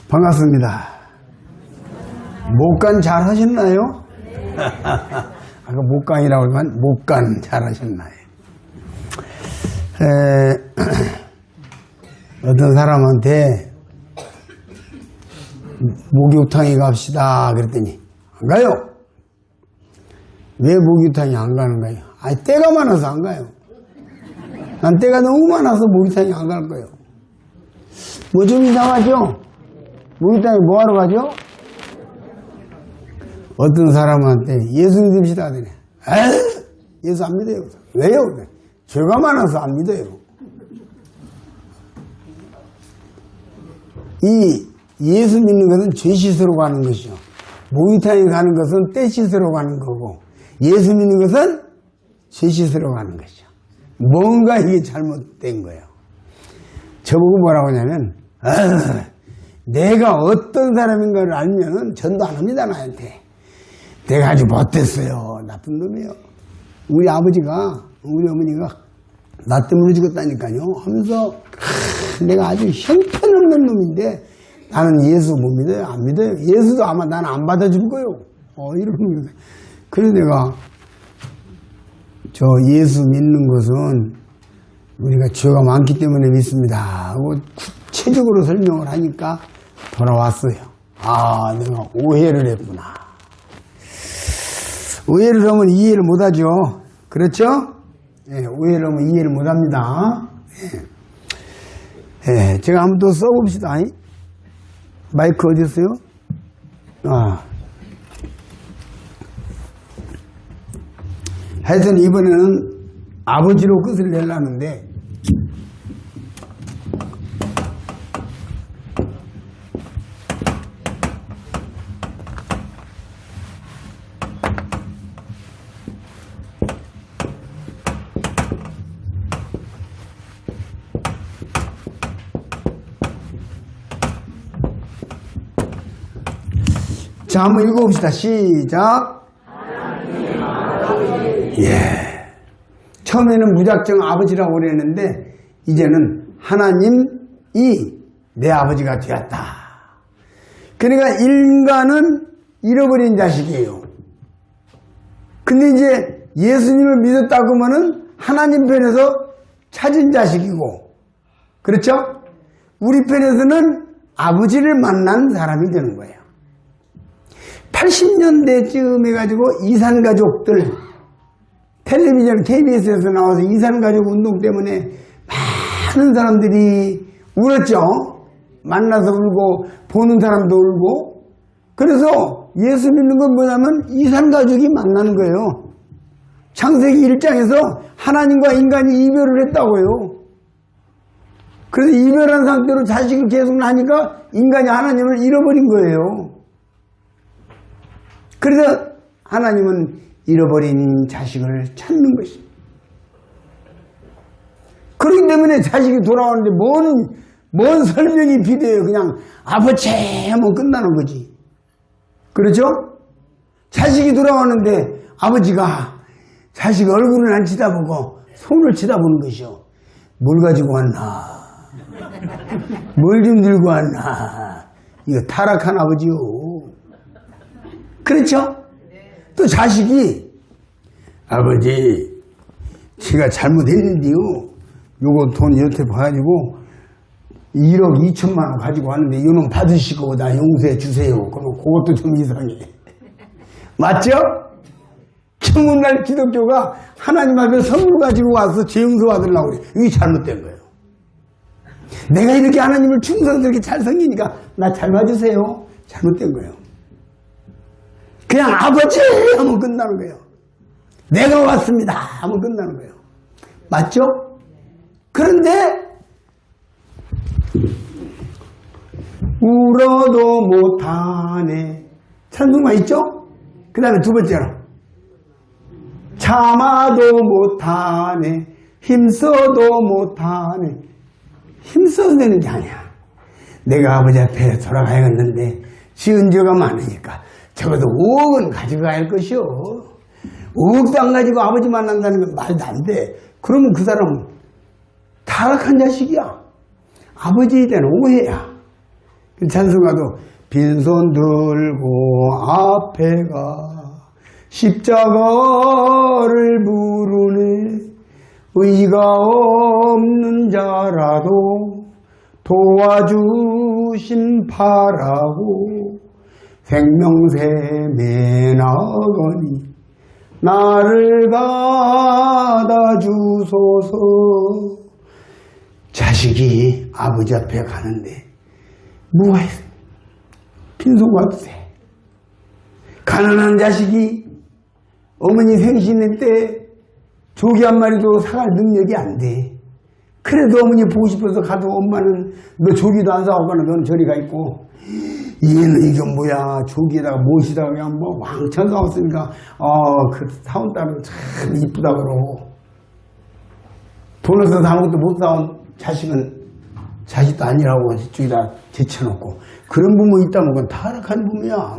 반갑습니다. 목간 잘 하셨나요? 아까 목간이라고 하지만 목간 잘 하셨나요? 어떤 사람한테 목욕탕에 갑시다 그랬더니 안 가요. 왜 목욕탕에 안 가는가요? 아니 때가 많아서 안 가요. 난 때가 너무 많아서 목욕탕에 안 갈 거예요. 뭐 좀 이상하죠? 목욕탕에 뭐하러 가죠? 어떤 사람한테 예수 믿읍시다 하더니 에이 예수 안 믿어요. 왜요? 죄가 많아서 안 믿어요. 이 예수 믿는 것은 죄 씻으러 가는 것이요. 목욕탕에 가는 것은 때 씻으러 가는 거고 예수 믿는 것은 죄 씻으러 가는 것이요. 뭔가 이게 잘못된 거예요. 저보고 뭐라고 하냐면 내가 어떤 사람인가를 알면은 전도 안 합니다 나한테. 내가 아주 못됐어요. 나쁜 놈이에요. 우리 아버지가 우리 어머니가 나 때문에 죽었다니까요 하면서 내가 아주 형편없는 놈인데 나는 예수 못 믿어요. 안 믿어요. 예수도 아마 나는 안 받아줄 거예요. 이러는 거예요. 그래서 내가 저 예수 믿는 것은 우리가 죄가 많기 때문에 믿습니다 하고 구체적으로 설명을 하니까 돌아왔어요. 아 내가 오해를 했구나. 오해를 하면 이해를 못하죠. 그렇죠? 예, 오해를 하면 이해를 못합니다. 예, 제가 한번 또 써봅시다. 마이크 어디 있어요? 하여튼 이번에는 아버지로 끝을 내려는데 자, 한번 읽어봅시다. 시작. 예. 처음에는 무작정 아버지라고 그랬는데, 이제는 하나님이 내 아버지가 되었다. 그러니까 인간은 잃어버린 자식이에요. 근데 이제 예수님을 믿었다고 하면은 하나님 편에서 찾은 자식이고, 그렇죠? 우리 편에서는 아버지를 만난 사람이 되는 거예요. 80년대쯤 해가지고 이산가족들 텔레비전 KBS에서 나와서 이산가족 운동 때문에 많은 사람들이 울었죠. 만나서 울고 보는 사람도 울고. 그래서 예수 믿는 건 뭐냐면 이산가족이 만나는 거예요. 창세기 1장에서 하나님과 인간이 이별을 했다고요. 그래서 이별한 상태로 자식을 계속 낳으니까 인간이 하나님을 잃어버린 거예요. 그래서 하나님은 잃어버린 자식을 찾는 것입니다. 그렇기 때문에 자식이 돌아오는데 뭔 설명이 필요해요. 그냥 아버지 하면 끝나는 거지. 그렇죠? 자식이 돌아오는데 아버지가 자식 얼굴을 안 쳐다보고 손을 쳐다보는 것이요. 뭘 가지고 왔나? 뭘 좀 들고 왔나? 이거 타락한 아버지요. 그렇죠? 또 자식이 아버지 제가 잘못했는데요. 요거 돈 여태 봐가지고 1억 2천만 원 가지고 왔는데 이놈 받으시고 나 용서해 주세요. 그럼 그것도 좀 이상해. 맞죠? 청문날 기독교가 하나님 앞에 선물 가지고 와서 죄 용서 받으려고 그래. 이게 잘못된 거예요. 내가 이렇게 하나님을 충성스럽게 잘 섬기니까 나 잘 봐주세요. 잘못된 거예요. 그냥 아버지 하면 끝나는 거예요. 내가 왔습니다 하면 끝나는 거예요. 맞죠? 그런데 울어도 못하네 찬송가 있죠? 그 다음에 두 번째로 참아도 못하네 힘써도 못하네. 힘써도 되는 게 아니야. 내가 아버지 앞에 돌아가야겠는데 지은 죄가 많으니까 적어도 5억은 가져가야 할 것이요. 5억도 안 가지고 아버지 만난다는 건 말도 안 돼. 그러면 그 사람은 타락한 자식이야. 아버지에 대한 오해야. 찬송가도 빈손 들고 앞에 가 십자가를 부르네. 의가 없는 자라도 도와주신 바라고 생명새 매나거니 나를 가다 주소서. 자식이 아버지 앞에 가는데 뭐가 있어? 빈손과 돼. 가난한 자식이 어머니 생신일 때 조기 한 마리도 사갈 능력이 안 돼. 그래도 어머니 보고 싶어서 가도 엄마는 너 조기도 안 사오거나 너는 저리 가 있고, 얘는 이게 뭐야, 조기에다가 못이다가 그냥 뭐 왕창 사왔으니까 그 사온 딸은 참 이쁘다 그러고, 돈 없어서 아무것도 못 사온 자식은 자식도 아니라고 저기다 제쳐놓고, 그런 부모 있다면 그건 타락한 부모야.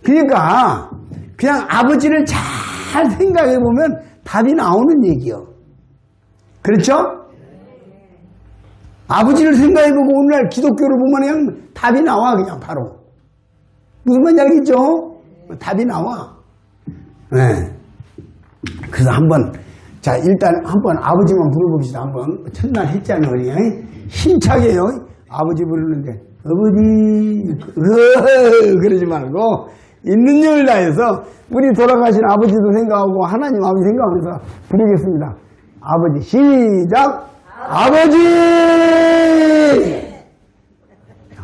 그러니까 그냥 아버지를 잘 생각해보면 답이 나오는 얘기요. 그렇죠? 아버지를 생각해보고 오늘날 기독교를 보면 그냥 답이 나와. 그냥 바로 무슨 말인지 알겠죠? 답이 나와. 네. 그래서 한번, 자 일단 한번 아버지만 불러봅시다. 한번 첫날 했잖아요. 힘차게요. 아버지 부르는데 아버지 그러지 말고 있는 힘을 다해서 우리 돌아가신 아버지도 생각하고 하나님 아버지 생각하면서 부르겠습니다. 아버지 시작. 아버지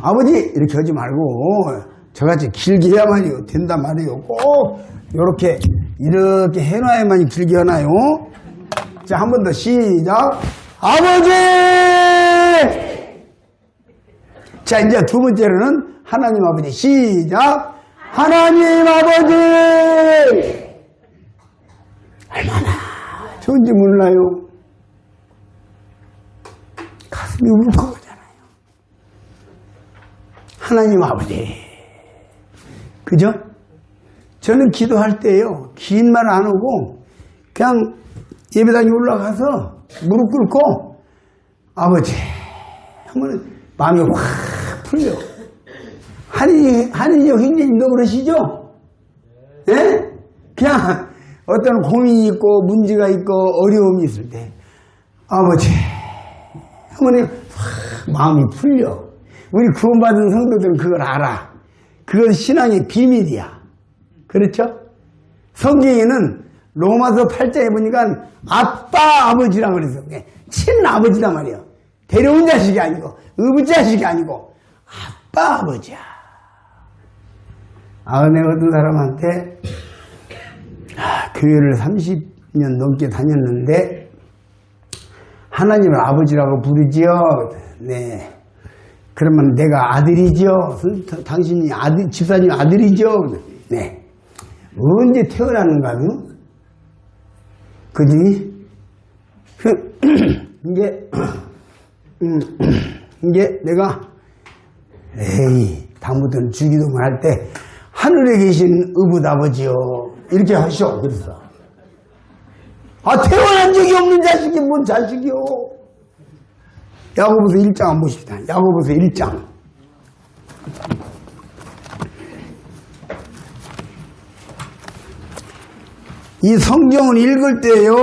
아버지 이렇게 하지 말고 저같이 길게 해야만이 된단 말이에요. 꼭 이렇게 해놔야만이 길게 하나요. 자, 한 번 더 시작. 아버지. 자, 이제 두 번째로는 하나님 아버지 시작. 하나님 아버지. 얼마나 좋은지 몰라요. 가슴이 울컥하잖아요. 하나님 아버지. 그죠? 저는 기도할 때요, 긴 말 안 하고 그냥 예배당에 올라가서 무릎 꿇고 아버지 하면 마음이 확 풀려. 한인이 형님도 그러시죠? 예? 그냥 어떤 고민이 있고 문제가 있고 어려움이 있을 때 아버지 하면 확 마음이 풀려. 우리 구원받은 성도들은 그걸 알아. 그건 신앙의 비밀이야. 그렇죠? 성경에는 로마서 8장에 보니까 아빠 아버지라고 그래서 친아버지란 말이에요. 데려온 자식이 아니고 의붓 자식이 아니고 아빠 아버지야. 내가 어떤 사람한테 교회를 30년 넘게 다녔는데 하나님을 아버지라고 부르지요. 네. 그러면 내가 아들이죠. 당신이 집사님 아들이죠. 네. 언제 태어나는가요? 그지? 이게 내가 다음부터는 주기도문 할 때 하늘에 계신 의붓 아버지요 이렇게 하셔. 그래서 태어난 적이 없는 자식이 뭔 자식이요. 야고보서 1장 한번 보십시다. 야고보서 1장. 이 성경을 읽을 때요,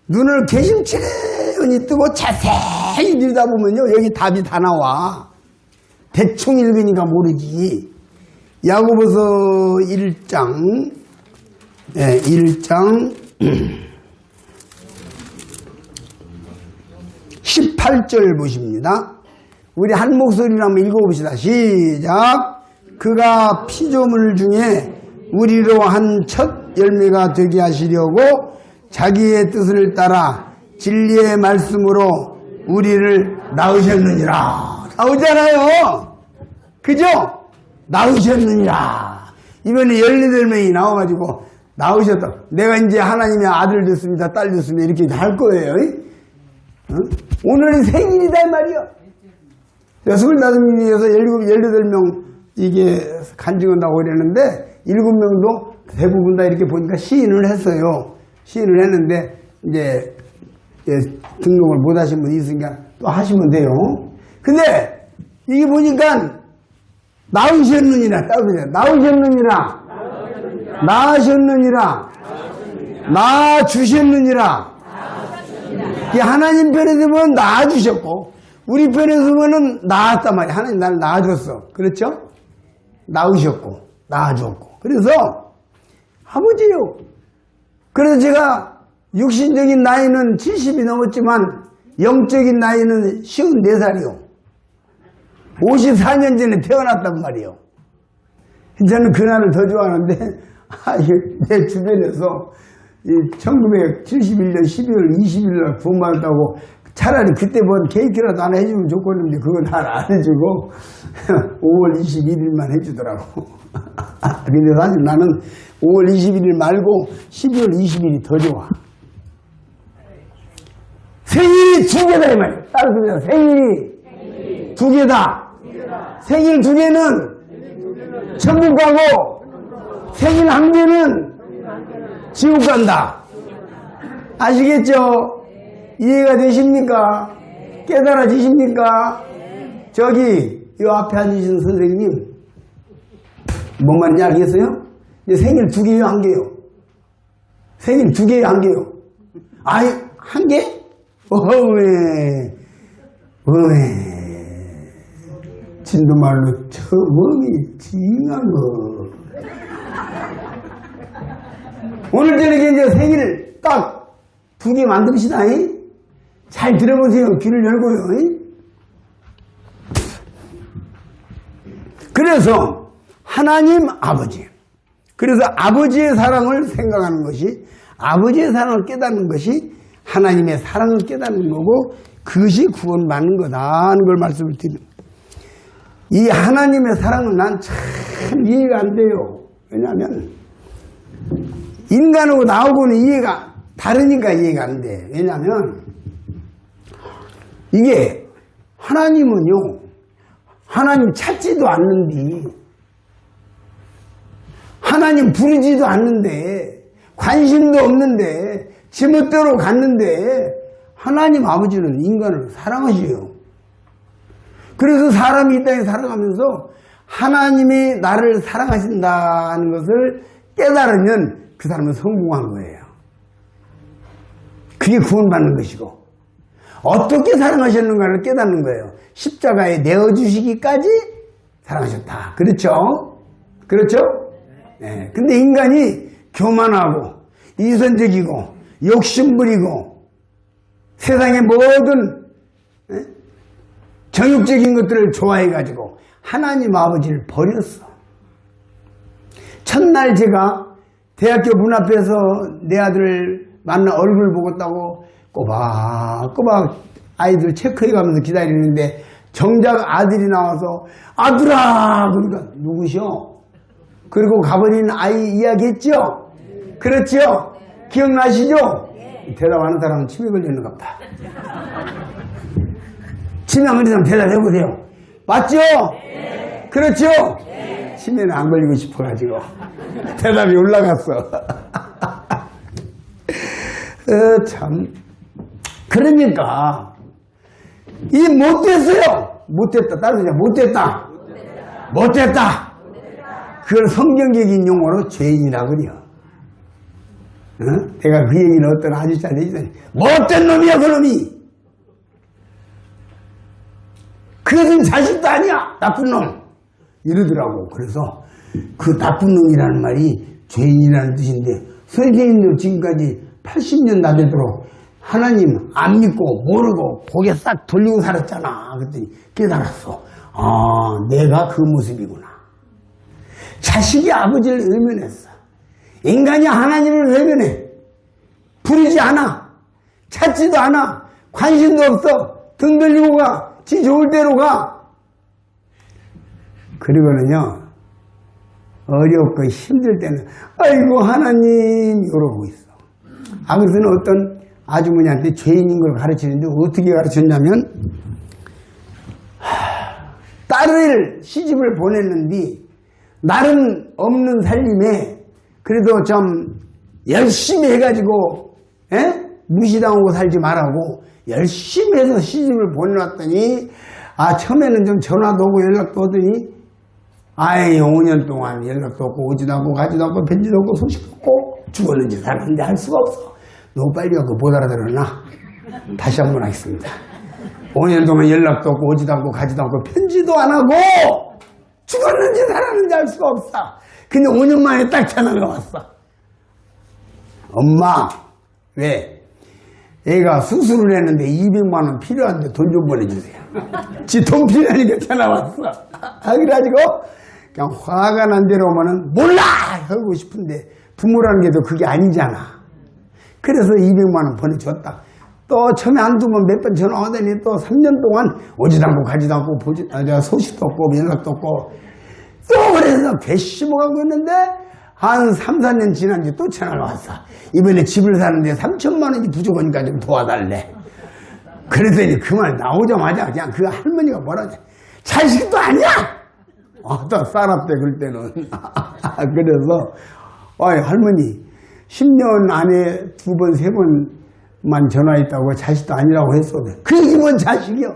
눈을 개심치레니 뜨고 자세히 들여다보면요, 여기 답이 다 나와. 대충 읽으니까 모르지. 야고보서 1장, 1장 18절 보십니다. 우리 한 목소리로 한번 읽어봅시다. 시작. 그가 피조물 중에 우리로 한 첫 열매가 되게 하시려고 자기의 뜻을 따라 진리의 말씀으로 우리를 낳으셨느니라. 나오잖아요. 그죠? 낳으셨느니라. 이번에 18명이 나와가지고 낳으셨다. 내가 이제 하나님의 아들 됐습니다, 딸 됐습니다, 이렇게 할 거예요. 어? 오늘은 생일이다 이 말이야. 25명에서 18명 이게 간증한다고 그랬는데 7명도 대부분 다 이렇게 보니까 시인을 했어요. 시인을 했는데 이제 등록을 못 하신 분이 있으니까 또 하시면 돼요. 근데 이게 보니까 나으셨느니라 따뜻해요. 나으셨느니라 나으셨느니라 나아주셨느니라. 이 하나님 편에서 보면 나아주셨고 우리 편에서 보면 나았단 말이야. 하나님 나를 나아줬어. 그렇죠? 나으셨고 나아줬고 그래서 아버지요. 그래서 제가 육신적인 나이는 70이 넘었지만 영적인 나이는 54살이요. 54년 전에 태어났단 말이에요. 저는 그날을 더 좋아하는데 내 주변에서 1971년 12월 20일 날 구원받았다고 차라리 그때 번 케이크라도 하나 해주면 좋겠는데 그건 하나 안 해주고 5월 21일만 해주더라고. 근데 사실 나는 5월 21일 말고 12월 20일이 더 좋아. 생일이 2개다 이 말이야. 따라서 생일이 2개다. 생일 2개는 천국 가고 생일 1개는 지옥 간다. 아시겠죠? 이해가 되십니까? 깨달아지십니까? 저기 이 앞에 앉으신 선생님 뭔 말인지 알겠어요? 생일 2개요 1개요? 생일 2개요 1개요? 아이 1개? 어메 진도말로 저 몸이 징한 거. 오늘 저녁에 이제 생일을 딱 2개 만듭시다. 잘 들어보세요. 귀를 열고요. 그래서 하나님 아버지. 그래서 아버지의 사랑을 생각하는 것이 아버지의 사랑을 깨닫는 것이 하나님의 사랑을 깨닫는 거고 그것이 구원받는 거다 하는 걸 말씀을 드립니다. 이 하나님의 사랑은 난 참 이해가 안 돼요. 왜냐하면 인간하고 나하고는 이해가 다르니까 이해가 안 돼. 왜냐하면 이게 하나님은요 하나님 찾지도 않는데 하나님 부르지도 않는데 관심도 없는데 지멋대로 갔는데 하나님 아버지는 인간을 사랑하셔요. 그래서 사람이 이 땅에 살아가면서 하나님이 나를 사랑하신다는 것을 깨달으면 그 사람은 성공한 거예요. 그게 구원받는 것이고 어떻게 사랑하셨는가를 깨닫는 거예요. 십자가에 내어주시기까지 사랑하셨다. 그렇죠? 그렇죠? 네. 근데 인간이 교만하고 이선적이고 욕심부리고 세상의 모든 정욕적인 것들을 좋아해가지고 하나님 아버지를 버렸어. 첫날 제가 대학교 문 앞에서 내 아들을 만나 얼굴 보겠다고 꼬박꼬박 아이들 체크해가면서 기다리는데 정작 아들이 나와서 아들아 그러니까 누구셔? 그리고 가버린 아이 이야기했죠? 그렇죠? 기억나시죠? 대답하는 사람은 치매 걸렸는가 보다. 치매 안 걸린 사람 대답해보세요. 맞죠? 그렇죠? 치매는 안 걸리고 싶어가지고 대답이 올라갔어. 참 그러니까 이 못됐어요. 못됐다. 다른 소리야. 못됐다. 그걸 성경적인 용어로 죄인이라 그래요. 내가 그 얘기는 어떤 아저씨한테 했더니 못된 놈이야 그놈이. 그것은 자식도 아니야. 나쁜 놈. 이러더라고. 그래서 그 나쁜 놈이라는 말이 죄인이라는 뜻인데 선생님도 지금까지 80년 다 되도록 하나님 안 믿고 모르고 고개 싹 돌리고 살았잖아. 그랬더니 깨달았어. 아, 내가 그 모습이구나. 자식이 아버지를 외면했어. 인간이 하나님을 외면해. 부르지 않아. 찾지도 않아. 관심도 없어. 등 돌리고 가. 지 좋을 대로 가. 그리고는요 어렵고 힘들 때는 아이고 하나님 이러고 있어. 그래서는 어떤 아주머니한테 죄인인 걸 가르치는데 어떻게 가르쳤냐면 딸을 아들 시집을 보냈는데 나름 없는 살림에 그래도 좀 열심히 해가지고 무시당하고 살지 말라고 열심히 해서 시집을 보내놨더니 처음에는 좀 전화도 오고 연락도 오더니 5년 동안 연락도 없고 오지도 않고 가지도 않고 편지도 없고 소식도 없고 죽었는지 살았는지 할 수가 없어. 너무 빨리 와서 못 알아들었나? 다시 한번 하겠습니다. 5년 동안 연락도 없고 오지도 않고 가지도 않고 편지도 안 하고 죽었는지 살았는지 알 수가 없어. 근데 5년 만에 딱 전화가 왔어. 엄마, 왜? 애가 수술을 했는데 200만 원 필요한데 돈 좀 보내주세요. 지 돈 필요하니까 전화 왔어. 그래가지고 그냥 화가 난 대로 오면은 몰라! 하고 싶은데 부모라는 게 또 그게 아니잖아. 그래서 200만 원 보내줬다. 또 처음에 한두 번 몇 번 전화 오더니 또 3년 동안 오지도 않고 가지도 않고 소식도 없고 연락도 없고 또 그래서 괘씸하고 있는데 한 3, 4년 지난 뒤 또 전화가 왔어. 이번에 집을 사는데 3천만 원이 부족하니까 좀 도와달래. 그랬더니 그 말 나오자마자 그냥 그 할머니가 뭐라지? 자식도 아니야! 또 쌀았대, 그럴 때는. 그래서, 할머니, 10년 안에 2번, 3번만 전화했다고 자식도 아니라고 했어. 그게 뭔 자식이요?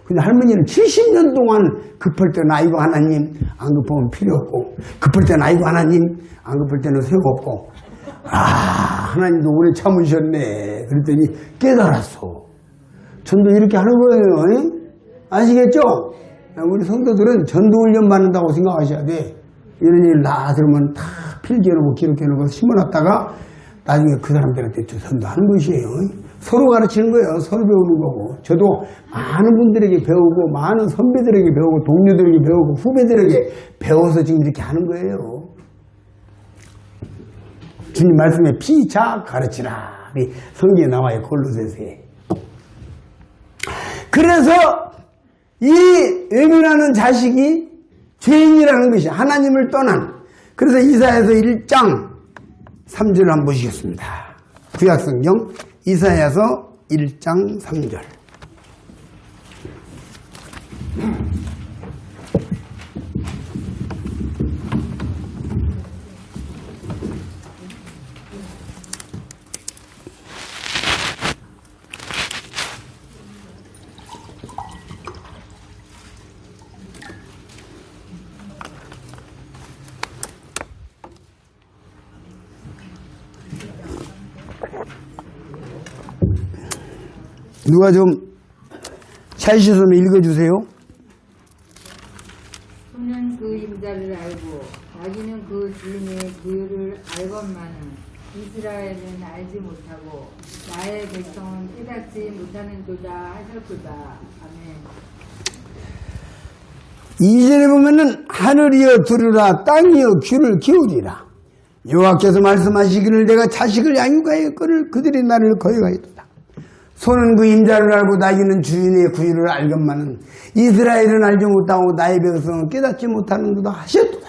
근데 할머니는 70년 동안 급할 때는 아이고 하나님 안 급하면 필요 없고 급할 때는 아이고 하나님 안 급할 때는 소용없고 하나님도 오래 참으셨네. 그랬더니 깨달았어. 전도 이렇게 하는 거예요. 아시겠죠? 우리 성도들은 전도 훈련 받는다고 생각하셔야 돼. 이런 일 다 들으면 다 필기해놓고 기록해놓고 심어놨다가 나중에 그 사람들한테 전도하는 것이에요. 서로 가르치는 거예요. 서로 배우는 거고. 저도 많은 분들에게 배우고 많은 선배들에게 배우고 동료들에게 배우고 후배들에게 배워서 지금 이렇게 하는 거예요. 주님 말씀에 피차 가르치라. 성경에 나와요. 골로새서에. 그래서 이 예민하는 자식이 죄인이라는 것이 하나님을 떠난. 그래서 이사야서 1장 3절을 한번 보시겠습니다. 구약성경 이사야서 1장 3절. 누가 좀 잘 씻으면 읽어주세요. 손은 그 임자를 알고 자기는 그 주인의 구유를 알건만은 이스라엘은 알지 못하고 나의 백성은 깨닫지 못하는도다 하셨도다. 아멘. 2절에 보면은 하늘이여 들으라 땅이여 귀를 기울이라. 여호와께서 말씀하시기를 내가 자식을 양육하여 그들이 나를 거역하였도다. 손은 그 임자를 알고 나귀는 주인의 구유를 알건만은 이스라엘은 알지 못하고 나의 백성은 깨닫지 못하는도다 하셨도다.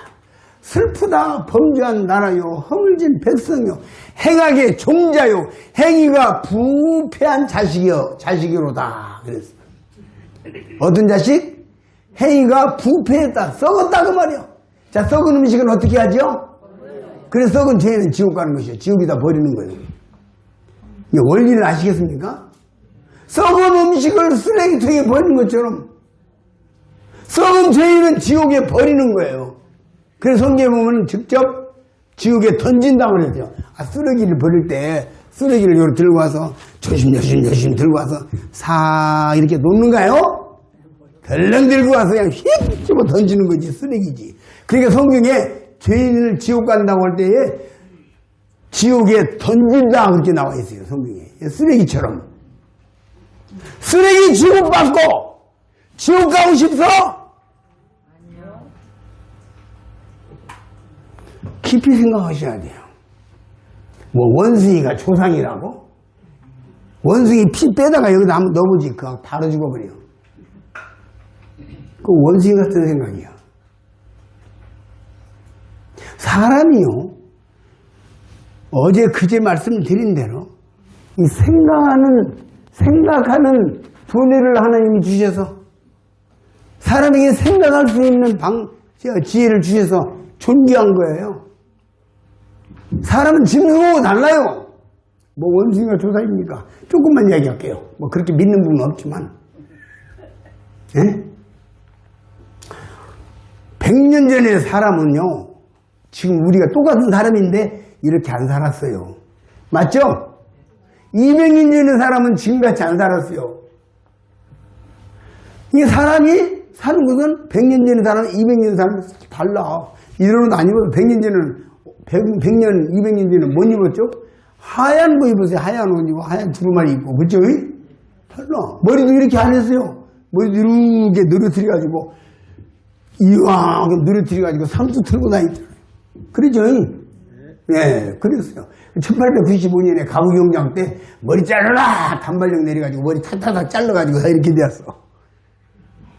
슬프다 범죄한 나라요 허물진 백성요 행악의 종자요 행위가 부패한 자식이로다. 그랬어. 어떤 자식? 행위가 부패했다. 썩었다 그 말이요. 자, 썩은 음식은 어떻게 하죠? 그래서 썩은 죄는 지옥 가는 것이요. 지옥에다 버리는 거예요. 이 원리를 아시겠습니까? 썩은 음식을 쓰레기통에 버리는 것처럼 썩은 죄인은 지옥에 버리는 거예요. 그래서 성경에 보면 직접 지옥에 던진다고 그랬죠. 쓰레기를 버릴 때 쓰레기를 이렇게 들고 와서 조심조심 들고 와서 사 이렇게 놓는가요? 덜렁 들고 와서 그냥 휙 집어 던지는 거지. 쓰레기지. 그러니까 성경에 죄인을 지옥 간다고 할 때에 지옥에 던진다 그렇게 나와 있어요. 성경에. 쓰레기처럼. 쓰레기 취급받고 지옥 가고 싶어? 아니요. 깊이 생각하셔야 돼요. 뭐 원숭이가 조상이라고? 원숭이 피 빼다가 여기다 한번 넣어보지. 그거 바로 죽어버려. 그 원숭이 같은 생각이야. 사람이요. 어제 그제 말씀드린 대로 이 생각하는 두뇌를 하나님이 주셔서 사람에게 생각할 수 있는 지혜를 주셔서 존귀한 거예요. 사람은 짐승하고 달라요. 뭐 원숭이가 조사입니까? 조금만 이야기할게요. 뭐 그렇게 믿는 부분은 없지만. 예? 100년 전의 사람은요, 지금 우리가 똑같은 사람인데 이렇게 안 살았어요. 맞죠? 200년 전의 사람은 지금같이 안 살았어요. 이 사람이 사는 것은 100년 전의 사람, 200년 전의 사람은 달라. 이런 옷 안 입어도 100년 전에는, 100년, 200년 전에는 못 입었죠? 하얀 거 입으세요. 하얀 옷 입고, 하얀 두루마리 입고. 그죠? 달라. 머리도 이렇게 안 했어요. 머리도 이렇게 늘어뜨려가지고, 이왕 늘어뜨려가지고 상투 틀고 다니잖아요. 그러죠? 예, 그랬어요. 1895년에 가부경장 때 머리 자르라! 단발령 내려가지고 머리 탁탁탁 잘라가지고 다 이렇게 되었어.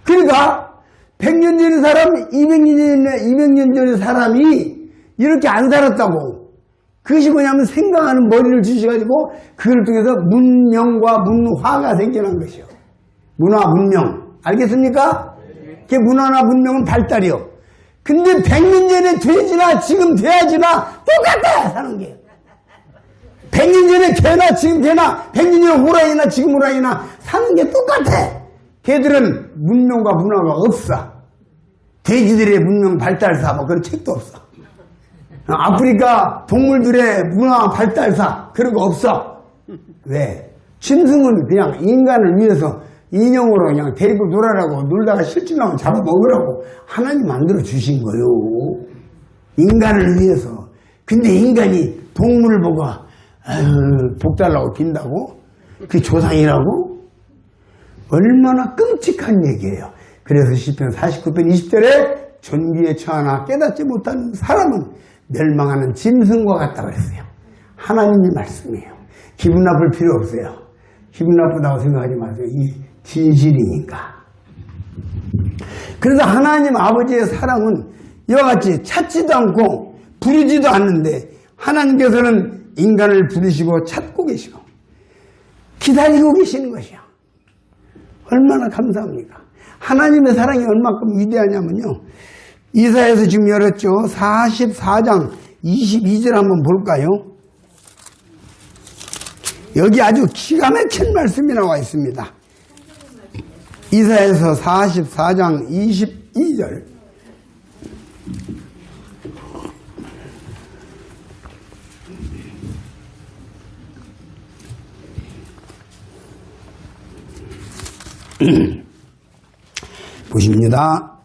그러니까 100년 전의 사람, 200년 전의 사람이 이렇게 안 살았다고. 그것이 뭐냐면 생각하는 머리를 주셔가지고 그걸 통해서 문명과 문화가 생겨난 것이요. 문화, 문명. 알겠습니까? 그게 문화나 문명은 발달이요. 근데 100년 전에 돼지나 지금 돼야지나 똑같아! 사는 게. 100년 전에 개나 지금 개나 100년 전에 호랑이나 지금 호랑이나 사는 게 똑같아. 걔들은 문명과 문화가 없어. 돼지들의 문명 발달사 뭐 그런 책도 없어. 아프리카 동물들의 문화 발달사 그런 거 없어. 왜? 짐승은 그냥 인간을 위해서 인형으로 그냥 데리고 놀아라고 놀다가 실증나면 잡아먹으라고 하나님 만들어 주신 거요. 인간을 위해서. 근데 인간이 동물을 보고 복 달라고 빈다고? 그게 조상이라고? 얼마나 끔찍한 얘기예요. 그래서 시편 49편 20절에 존귀에 처하나 깨닫지 못하는 사람은 멸망하는 짐승과 같다 그랬어요. 하나님의 말씀이에요. 기분 나쁠 필요 없어요. 기분 나쁘다고 생각하지 마세요. 이 진실이니까. 그래서 하나님 아버지의 사랑은 이와 같이 찾지도 않고 부르지도 않는데 하나님께서는 인간을 부르시고 찾고 계시고 기다리고 계시는 것이요. 얼마나 감사합니까? 하나님의 사랑이 얼마큼 위대하냐면요. 이사야서 지금 열었죠. 44장 22절 한번 볼까요? 여기 아주 기가 막힌 말씀이 나와 있습니다. 이사야서 44장 22절. 보십니다.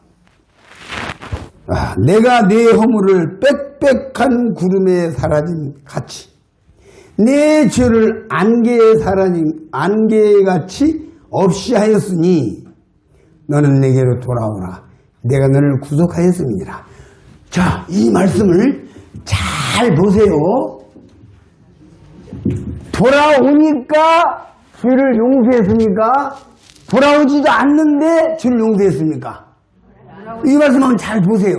내가 내 허물을 빽빽한 구름에 사라진 같이 내 죄를 안개에 사라진 안개같이 없이 하였으니 너는 내게로 돌아오라. 내가 너를 구속하였음이니라. 자, 이 말씀을 잘 보세요. 돌아오니까 죄를 용서했습니까? 돌아오지도 않는데 죄를 용서했습니까? 이 말씀 한번 잘 보세요.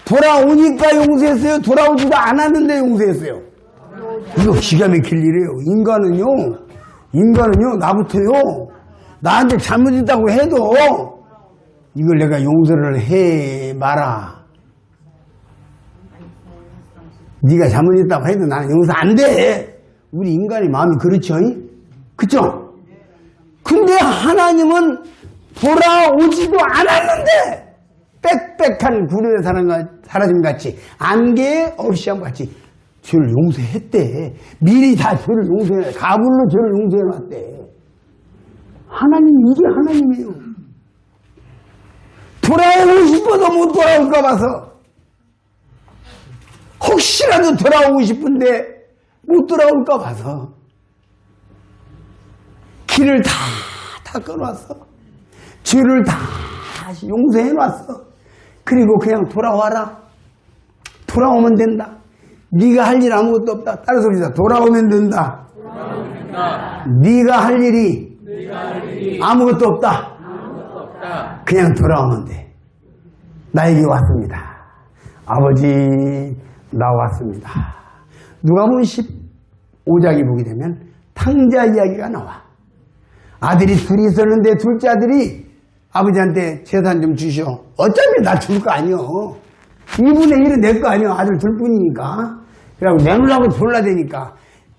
돌아오니까 용서했어요? 돌아오지도 않았는데 용서했어요? 이거 기가 막힐 일이에요. 인간은요, 나부터요, 나한테 잘못했다고 해도 이걸 내가 용서를 해 마라. 네가 잘못했다고 해도 나는 용서 안 돼. 우리 인간의 마음이 그렇죠? 그쵸? 근데 하나님은 돌아오지도 않았는데 빽빽한 구름에 사라짐같이 안개 없이 함같이 죄를 용서했대. 미리 다 죄를 용서해. 가불로 죄를 용서해놨대. 하나님, 이게 하나님이에요. 돌아오고 싶어도 못 돌아올까 봐서 혹시라도 돌아오고 싶은데 못 돌아올까 봐서 길을 다 끊어놨어. 죄를 다 용서해놨어. 그리고 그냥 돌아와라. 돌아오면 된다. 네가 할 일 아무것도 없다. 따라서 우리가 돌아오면 된다. 네가 할 일이 아무것도 없다. 그냥 돌아오면 돼. 나에게 왔습니다. 아버지, 나 왔습니다. 누가복음 15장에 보게 되면 탕자 이야기가 나와. 아들이 둘이 있었는데 둘째 아들이 아버지한테 재산 좀 주시오. 어차피 나 줄 거 아니여. 2분의 1은 내 거 아니여. 아들 둘 뿐이니까. 그래갖고 내놓으려고 졸라대니까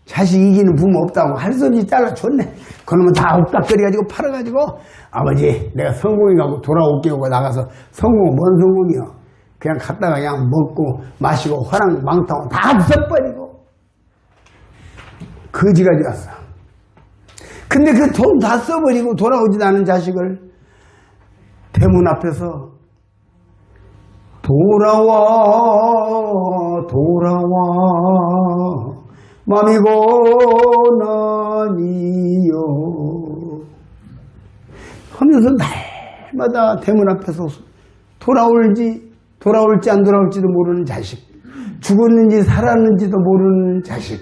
자식 이기는 부모 없다고 할 소리 잘라줬네. 그러면 다 옥닥거려가지고 팔아가지고 아버지 내가 성공해가고 돌아올게 하고 나가서 성공은 뭔 성공이여. 그냥 갔다가 그냥 먹고 마시고 화랑 망타고 다 써버리고 거지가지 갔어. 근데 그 돈 다 써버리고 돌아오지도 않은 자식을 대문 앞에서 돌아와 맘이고 나니여 하면서 날마다 대문 앞에서 돌아올지 안 돌아올지도 모르는 자식, 죽었는지 살았는지도 모르는 자식,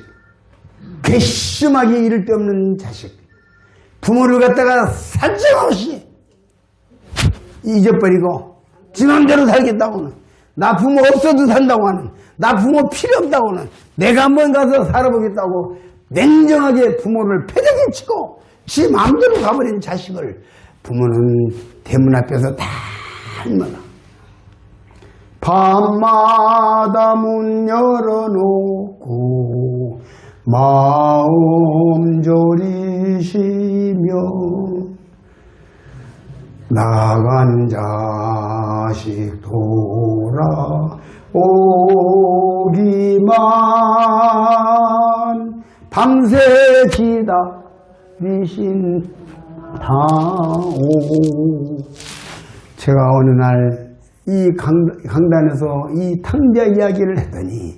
괘씸하게 이를 데 없는 자식, 부모를 갖다가 사정없이 잊어버리고 지 맘대로 살겠다고는, 나 부모 없어도 산다고 하는, 나 부모 필요 없다고는, 내가 한번 가서 살아보겠다고 냉정하게 부모를 패대기 치고 지 맘대로 가버린 자식을 부모는 대문 앞에서 다 할머나 밤마다 문 열어놓고 마음 졸이시며 나간 자식 돌아오기만 밤새 기다리신 다오. 제가 어느 날 이 강단에서 이 탕자 이야기를 했더니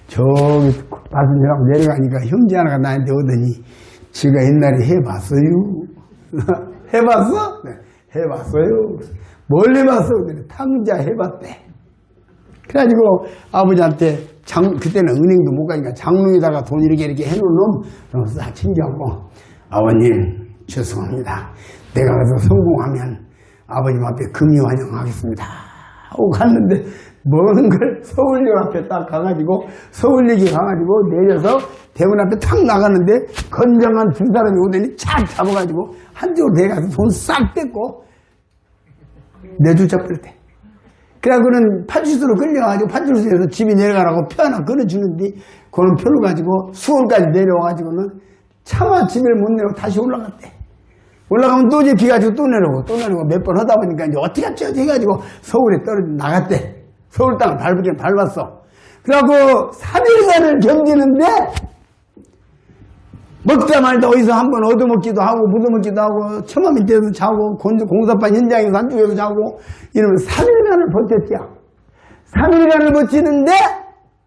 저기 바순이라고 내려가니까 형제 하나가 나한테 오더니 지가 옛날에 해봤어요. 해봤어? 네, 해봤어요. 뭘 해봤어? 탕자 해봤대. 그래가지고 아버지한테 그때는 은행도 못 가니까 장롱에다가 돈 이렇게 해놓은 놈 싹 챙겨갖고 아버님 죄송합니다. 내가 가서 성공하면 아버님 앞에 금유환영하겠습니다 하고 갔는데 먹는 걸 서울역 앞에 딱 가가지고 서울역에 가가지고 내려서 대문 앞에 탁 나가는데 건장한 두 사람이 오더니 착 잡아가지고 한쪽으로 내가서 돈 싹 뺏고 내쫓아 버렸대. 그래갖고는 파출소로 끌려가지고 파출소에서 집에 내려가라고 표 하나 끊어주는데 그런 표를 가지고 수원까지 내려와가지고는 차마 집에 못 내고 다시 올라갔대. 올라가면 또 이제 비 가지고 또 내려오고 몇 번 하다 보니까 이제 어떻게 하지 해가지고 서울에 떨어져 나갔대. 서울 땅을 밟긴 밟았어. 그래갖고 3일간을 견디는데 먹다 말다 어디서 한번 얻어먹기도 하고 묻어먹기도 하고 처마 밑에서 자고 공사판 현장에서 한쪽에서 자고 이러면 3일간을 버텼지야. 3일간을 버티는데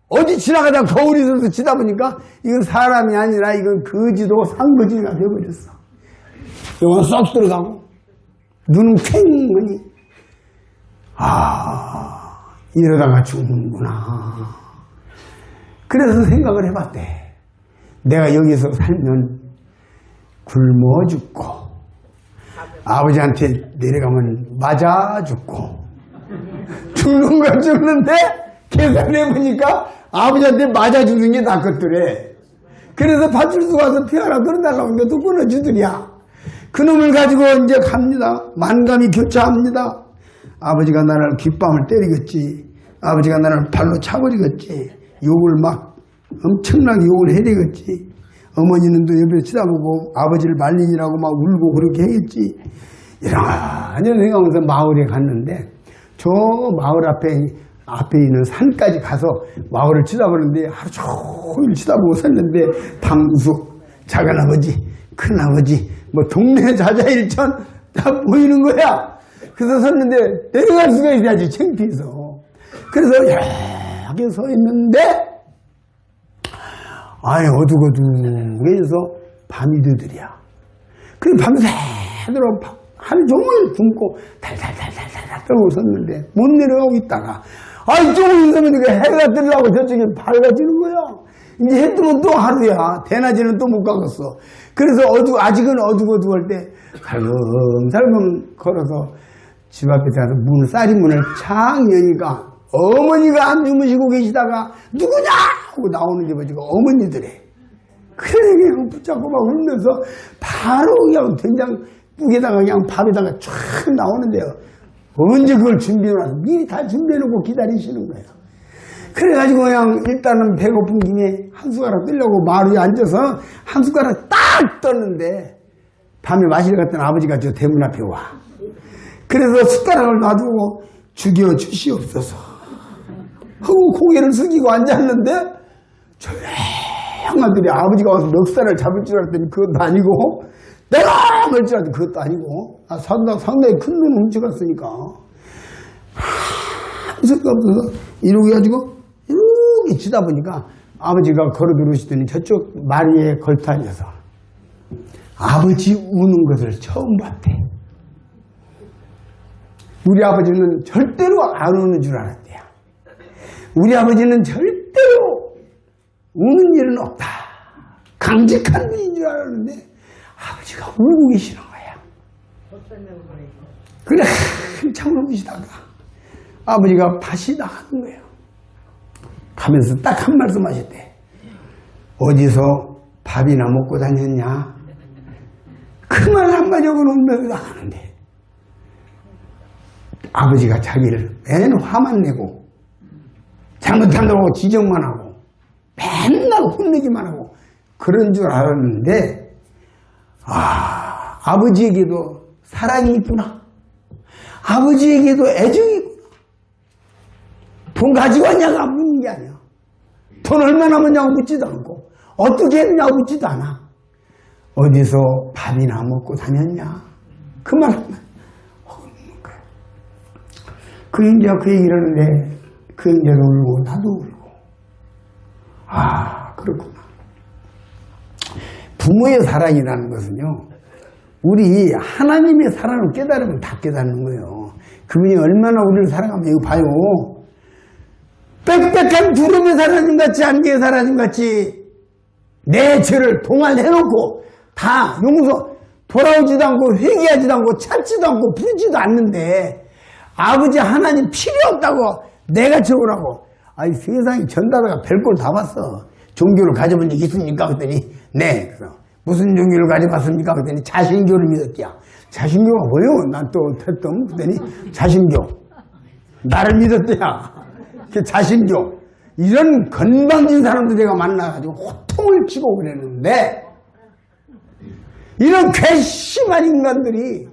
어디 지나가다 거울이 있어서 지다 보니까 이건 사람이 아니라 이건 거지도 상거지가 되어버렸어. 영혼 쏙 들어가고 눈은 퀭하니 이러다가 죽는구나. 그래서 생각을 해봤대. 내가 여기서 살면 굶어 죽고 아버지한테 내려가면 맞아 죽고 죽는 건 죽는데 계산해보니까 아버지한테 맞아 죽는 게 낫겠더래. 그래서 파출소 가서 피 하나 끊어달라고 하니까 또 끊어주더랴. 그놈을 가지고 이제 갑니다. 만감이 교차합니다. 아버지가 나를 귓밤을 때리겠지. 아버지가 나를 발로 차버리겠지. 욕을 막 엄청나게 욕을 해대겠지. 어머니는 또 옆에서 치다보고 아버지를 말리느라고 막 울고 그렇게 했겠지. 이런 생각하면서 마을에 갔는데 저 마을 앞에 있는 산까지 가서 마을을 치다보는데 하루 종일 치다보고 섰는데 당숙, 작은아버지, 큰아버지 뭐 동네 자자일천 다 보이는 거야. 그래서 섰는데 내려갈 수가 있어야지 창피해서. 그래서 이렇게 서 있는데 어둑어둑해서 밤이 되더랴. 그래 밤새도록 하루 종일 굶고 달달달달달 떨고 섰는데 못 내려가고 있다가 조금 있으면 해가 뜨려고 저쪽에 밝아지는 거야. 이제 해 뜨면 또 하루야. 대낮에는 또 못 가겠어. 그래서 아직은 어둑어둑할 때 살금살금 걸어서 집 앞에 가서 쌀이문을 착 여니까 어머니가 안 주무시고 계시다가 누구냐 하고 나오는데 보니까 어머니들이 그래 붙잡고 막 울면서 바로 그냥 된장 뚝에다가 그냥 밥에다가 쫙 나오는데요. 언제 그걸 준비해놔서 미리 다 준비해놓고 기다리시는 거예요. 그래가지고 그냥 일단은 배고픈 김에 한 숟가락 뜨려고 마루에 앉아서 한 숟가락 딱 떴는데 밤에 마실 갔던 아버지가 저 대문 앞에 와. 그래서 숟가락을 놔두고 죽여 주시옵소서 하고 고개를 숙이고 앉았는데 조용하더니 아버지가 와서 멱살을 잡을 줄 알았더니 그것도 아니고 내가 뭘 줄 알았더니 그것도 아니고 상당히 큰 돈 훔쳐갔으니까 아무 생각 없어서 이러고 해가지고 이렇게 치다 보니까 아버지가 걸어 들어오시더니 저쪽 마리에 걸터 앉아서 아버지 우는 것을 처음 봤대. 우리 아버지는 절대로 안 우는 줄 알았대요. 우리 아버지는 절대로 우는 일은 없다. 강직한 분인 줄 알았는데 아버지가 울고 계시는 거야. 그래 한참 울으시다가 아버지가 밭이 나가는 거예요. 가면서 딱 한 말씀 하셨대. 어디서 밥이나 먹고 다녔냐? 그 말 한마디 하고 울면서 나가는데 아버지가 자기를 맨 화만 내고 잘못한다고 지적만 하고 맨날 혼내기만 하고 그런 줄 알았는데 아버지에게도 사랑이 있구나. 아버지에게도 애정이 있구나. 돈 가지고 왔냐가 묻는 게 아니야. 돈 얼마나 먹냐고 묻지도 않고 어떻게 했냐고 묻지도 않아. 어디서 밥이나 먹고 다녔냐? 그 말 하면 묻는 거야. 그 형제가 그 얘기를 하는데 그 형제도 울고 나도 울고 그렇구나. 부모의 사랑이라는 것은요 우리 하나님의 사랑을 깨달으면 다 깨닫는 거예요. 그분이 얼마나 우리를 사랑하면 이거 봐요. 빽빽한 두름의 사라짐같이 안개의 사라짐같이 내 죄를 동안해놓고 다 용서 돌아오지도 않고 회개하지도 않고 찾지도 않고 부르지도 않는데 아버지 하나님 필요 없다고 내가 채우라고. 아니 세상에 전다다가 별걸 다 봤어. 종교를 가져본 적 있습니까? 그랬더니 네. 그래서 무슨 종교를 가져봤습니까? 그랬더니 자신교를 믿었대요. 자신교가 뭐예요? 난 또 했던 그랬더니 자신교. 나를 믿었대요. 자신교. 이런 건방진 사람들 제가 만나가지고 호통을 치고 그랬는데 이런 괘씸한 인간들이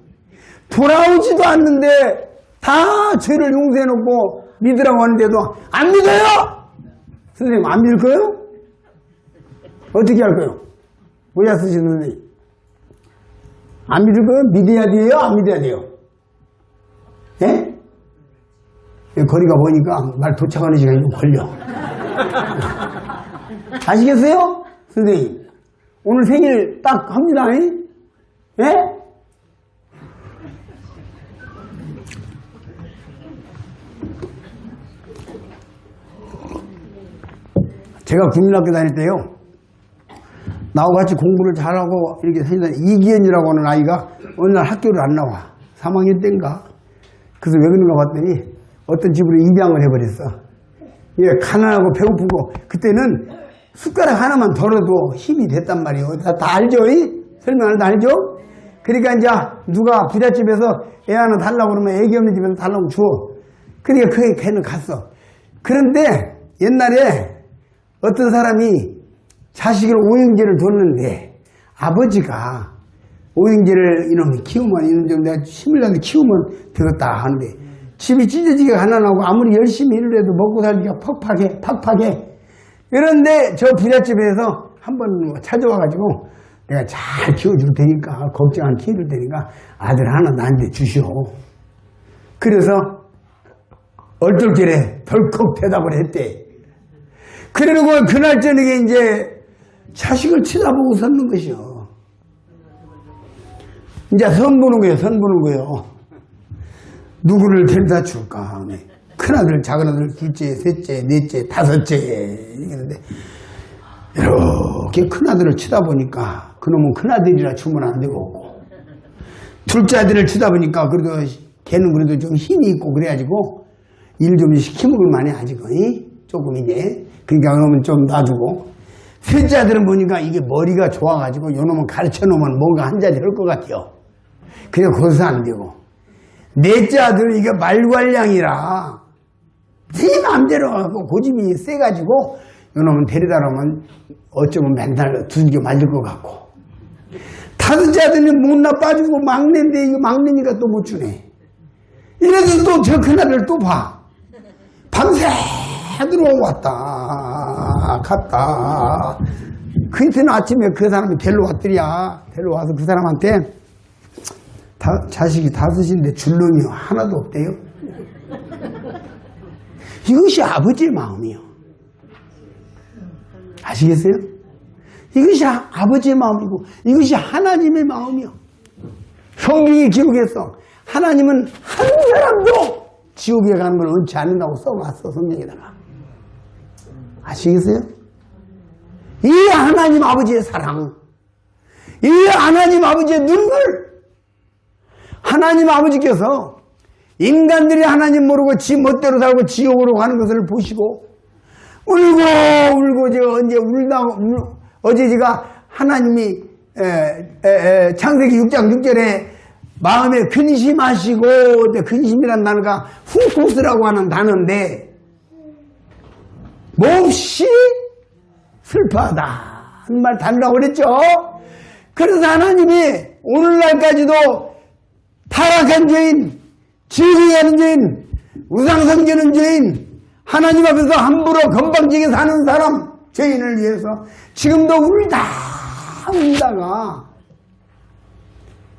돌아오지도 않는데 다 죄를 용서해놓고 믿으라고 하는데도 안 믿어요? 선생님 안 믿을 거예요? 어떻게 할 거예요? 모자 쓰시는 선생님 안 믿을 거예요? 믿어야 돼요? 안 믿어야 돼요? 예? 거리가 보니까 날 도착하는 시간이 좀 걸려. 아시겠어요? 선생님 오늘 생일 딱 합니다. 예? 제가 국민학교 다닐 때요 나하고 같이 공부를 잘하고 이렇게 다니던 이기현이라고 하는 아이가 어느 날 학교를 안 나와. 3학년 때인가. 그래서 왜 그런가 봤더니 어떤 집으로 입양을 해버렸어. 예, 가난하고 배고프고 그때는 숟가락 하나만 덜어도 힘이 됐단 말이에요. 다 알죠? 설명을 다 알죠? 그러니까 이제 누가 부잣집에서 애 하나 달라고 그러면 애기 없는 집에서 달라고 줘. 그러니까 걔는 갔어. 그런데 옛날에 어떤 사람이 자식을 오형제를 뒀는데 아버지가 오형제를 이놈이 키우면 이놈 좀 내가 힘을 내서 키우면 되겠다 하는데 집이 찢어지게 가난하고 아무리 열심히 일을 해도 먹고 살기가 팍팍해. 그런데 저 부잣집에서 한번 찾아와가지고 내가 잘 키워줄 테니까 걱정 안 키워줄 테니까 아들 하나 나한테 주시오. 그래서 얼떨결에 덜컥 대답을 했대. 그러고 그날 저녁에 이제 자식을 쳐다보고 섰는 것이요. 이제 선 보는 거예요. 누구를 데려다 줄까? 큰아들, 작은아들, 둘째, 셋째, 넷째, 다섯째 이랬는데 이렇게 큰아들을 쳐다보니까 그놈은 큰아들이라 주면 안 되고 없고 둘째 아들을 쳐다보니까 그래도 걔는 그래도 좀 힘이 있고 그래가지고 일 좀 시켜먹을 만해 아직 조금 이제 그러니까 그놈은 좀 놔두고 셋째 아들은 보니까 이게 머리가 좋아가지고 요놈은 가르쳐놓으면 뭔가 한 자리 할 것 같아요. 그냥 거기서 안 되고. 넷째 아들은 이게 말괄량이라 네 마음대로 하고 고집이 세가지고 이놈은 데리다 놓으면 어쩌면 맨날 두들겨 맞을 것 같고. 다섯째 아들은 못나 빠지고 막내인데 이거 막내니까 또 못 주네. 이래서 또 저 큰아들 또 봐. 밤새 들어왔다 갔다. 그 이튿날 아침에 그 사람이 데려왔더랴. 데려와서 그 사람한테 자식이 다섯인데 줄 놈이 하나도 없대요. 이것이 아버지의 마음이요. 아시겠어요? 이것이 아버지의 마음이고 이것이 하나님의 마음이요. 성경이 기록했어. 하나님은 한 사람도 지옥에 가는 걸 원치 않는다고 써놨어, 성경에다가. 아시겠어요? 이 하나님 아버지의 사랑, 이 하나님 아버지의 눈물, 하나님 아버지께서 인간들이 하나님 모르고 지 멋대로 살고 지옥으로 가는 것을 보시고 울고 제가 언제 어제 제가 하나님이 창세기 6장 6절에 마음에 근심하시고, 근심이란 단어가 후토스라고 하는 단어인데 몹시 슬퍼하다 하는 말 단다고 그랬죠. 그래서 하나님이 오늘날까지도 타락한 죄인, 지옥에 죄인, 우상성지는 죄인, 하나님 앞에서 함부로 건방지게 사는 사람, 죄인을 위해서 지금도 울다가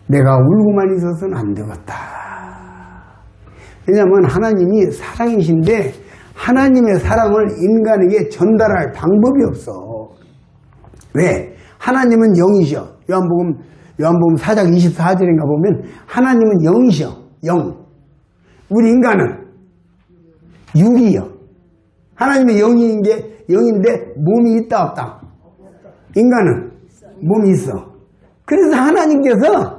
내가 울고만 있어서는 안 되겠다. 왜냐하면 하나님이 사랑이신데 하나님의 사랑을 인간에게 전달할 방법이 없어. 왜? 하나님은 영이셔. 요한복음 4장 24절인가 보면 하나님은 영이셔. 영. 우리 인간은 육이요. 하나님의 영인데 몸이 있다 없다? 인간은 몸이 있어. 그래서 하나님께서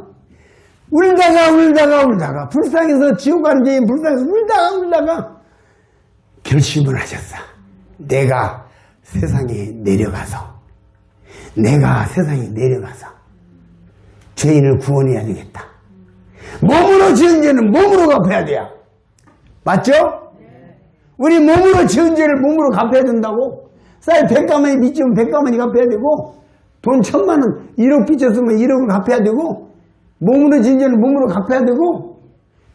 울다가 불쌍해서 지옥 가는 죄인 불쌍해서 울다가 결심을 하셨어. 내가 세상에 내려가서 죄인을 구원해야 되겠다. 몸으로 지은 죄는 몸으로 갚아야 돼요. 맞죠? 우리 몸으로 지은 죄를 몸으로 갚아야 된다고. 쌀 100가마니 빚지면 100가마니 갚아야 되고, 돈 1000만원 1억 빚졌으면 1억을 갚아야 되고, 몸으로 지은 죄는 몸으로 갚아야 되고.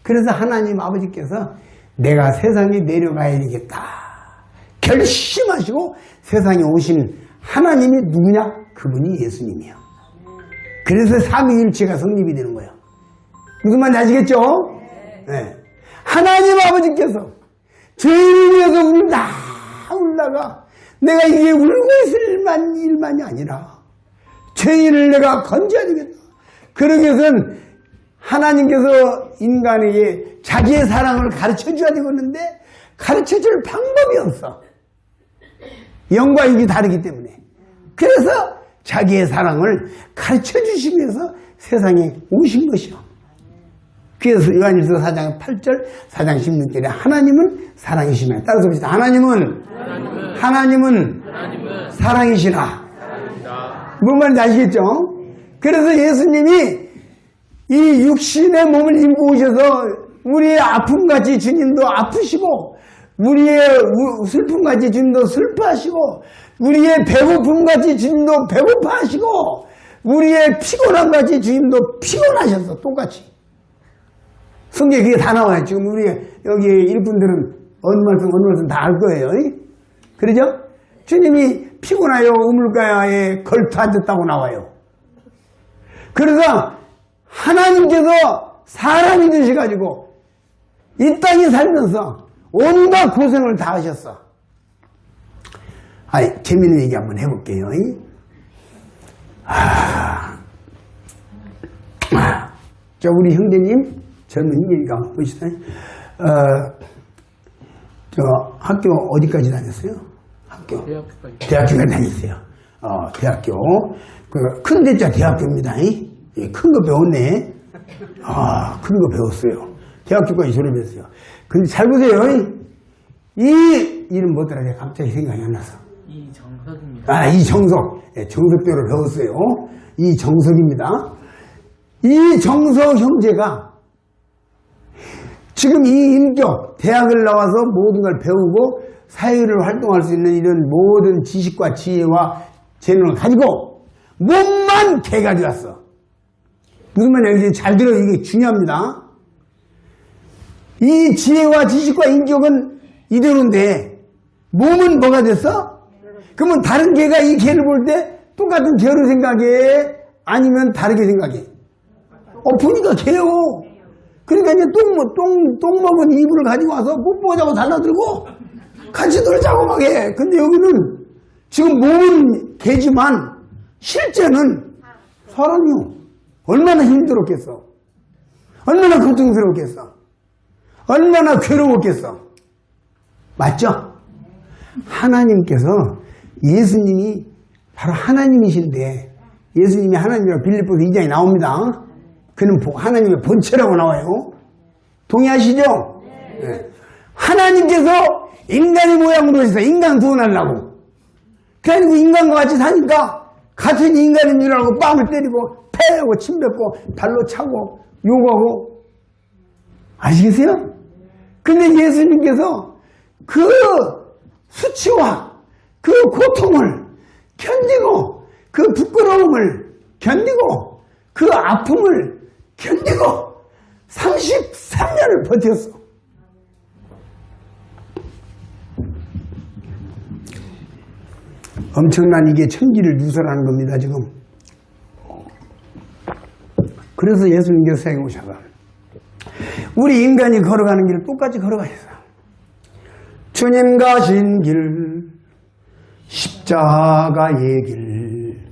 그래서 하나님 아버지께서 내가 세상에 내려가야 되겠다 결심하시고 세상에 오신 하나님이 누구냐? 그분이 예수님이요. 그래서 삼위일체가 성립이 되는 거예요. 무슨 말인지 아시겠죠? 네. 하나님 아버지께서 죄인을 위해서 울다가 내가 이게 울고 있을 일만이 아니라 죄인을 내가 건져야 되겠다. 그러기 위해서는 하나님께서 인간에게 자기의 사랑을 가르쳐줘야 되겠는데 가르쳐줄 방법이 없어. 영과 육이 다르기 때문에. 그래서 자기의 사랑을 가르쳐주시기 위해서 세상에 오신 것이요. 그래서 요한일서 4장 8절 4장 16절에 하나님은 사랑이시나. 따라서 봅시다. 하나님은 사랑이시나. 뭔 말인지 아시겠죠? 그래서 예수님이 이 육신의 몸을 입고 오셔서 우리의 아픔같이 주님도 아프시고 우리의 슬픔같이 주님도 슬퍼하시고 우리의 배고픔같이 주님도 배고파하시고 우리의 피곤함같이 주님도 피곤하셨어. 똑같이. 성경에 그게 다 나와요. 지금 우리 여기 일꾼들은 어느 말씀 다 알 거예요. 그러죠? 주님이 피곤하여 우물가에 걸터 앉았다고 나와요. 그래서 하나님께서 사람이 되셔가지고 이 땅에 살면서 온갖 고생을 다 하셨어. 재밌는 얘기 한번 해볼게요. 자, 우리 형제님, 젊은 형제니까 한번 보시다. 학교 어디까지 다녔어요? 대학교까지 다녔어요. 대학교. 큰 대자 대학교입니다. 큰 거 배웠네. 큰 거 배웠어요. 대학교까지 졸업했어요. 근데 잘 보세요. 이 이름 뭐더라? 내가 갑자기 생각이 안 나서. 이정석입니다. 이정석. 정석대로 배웠어요. 이정석입니다. 이 정서 형제가 지금 이 인격, 대학을 나와서 모든 걸 배우고 사회를 활동할 수 있는 이런 모든 지식과 지혜와 재능을 가지고 몸만 개가 되었어. 무슨 말이야? 잘 들어. 이게 중요합니다. 이 지혜와 지식과 인격은 이대로인데 몸은 뭐가 됐어? 그러면 다른 개가 이 개를 볼 때 똑같은 개로 생각해? 아니면 다르게 생각해? 보니까 개요. 그러니까 이제 똥 먹은 이불을 가지고 와서 뽀뽀하자고 달라들고 같이 놀자고 막 해. 근데 여기는 지금 몸은 개지만 실제는 사람이요. 얼마나 힘들었겠어. 얼마나 고통스러웠겠어. 얼마나 괴로웠겠어. 맞죠? 하나님께서 예수님이 바로 하나님이신데 예수님이 하나님이라고 빌립보서 2장에 나옵니다. 그는 하나님의 본체라고 나와요. 동의하시죠? 네. 하나님께서 인간의 모양으로 해서 인간 구원하려고. 그래가지고 인간과 같이 사니까 같은 인간인 줄 알고 빵을 때리고 패고 침 뱉고 발로 차고 욕하고. 아시겠어요? 근데 예수님께서 그 수치와 그 고통을 견디고 그 부끄러움을 견디고 그 아픔을 견디고 33년을 버텼어. 엄청난 이게 천기를 누설하는 겁니다, 지금. 그래서 예수님께서 세계 오셔서 우리 인간이 걸어가는 길을 똑같이 걸어가셔서 주님 가신 길, 십자가의 길,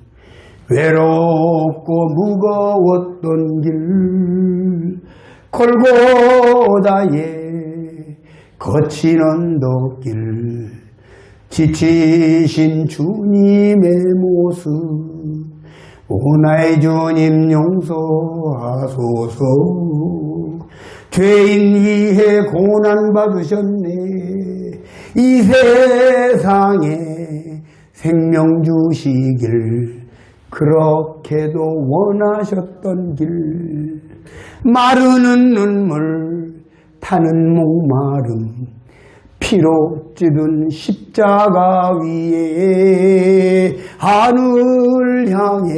외롭고 무거웠던 길, 골고다의 거친 언덕길, 지치신 주님의 모습, 오 나의 주님 용서하소서. 죄인 위해 고난 받으셨네. 이 세상에 생명 주시길 그렇게도 원하셨던 길. 마르는 눈물 타는 목마름 피로 찌든 십자가 위에 하늘 향해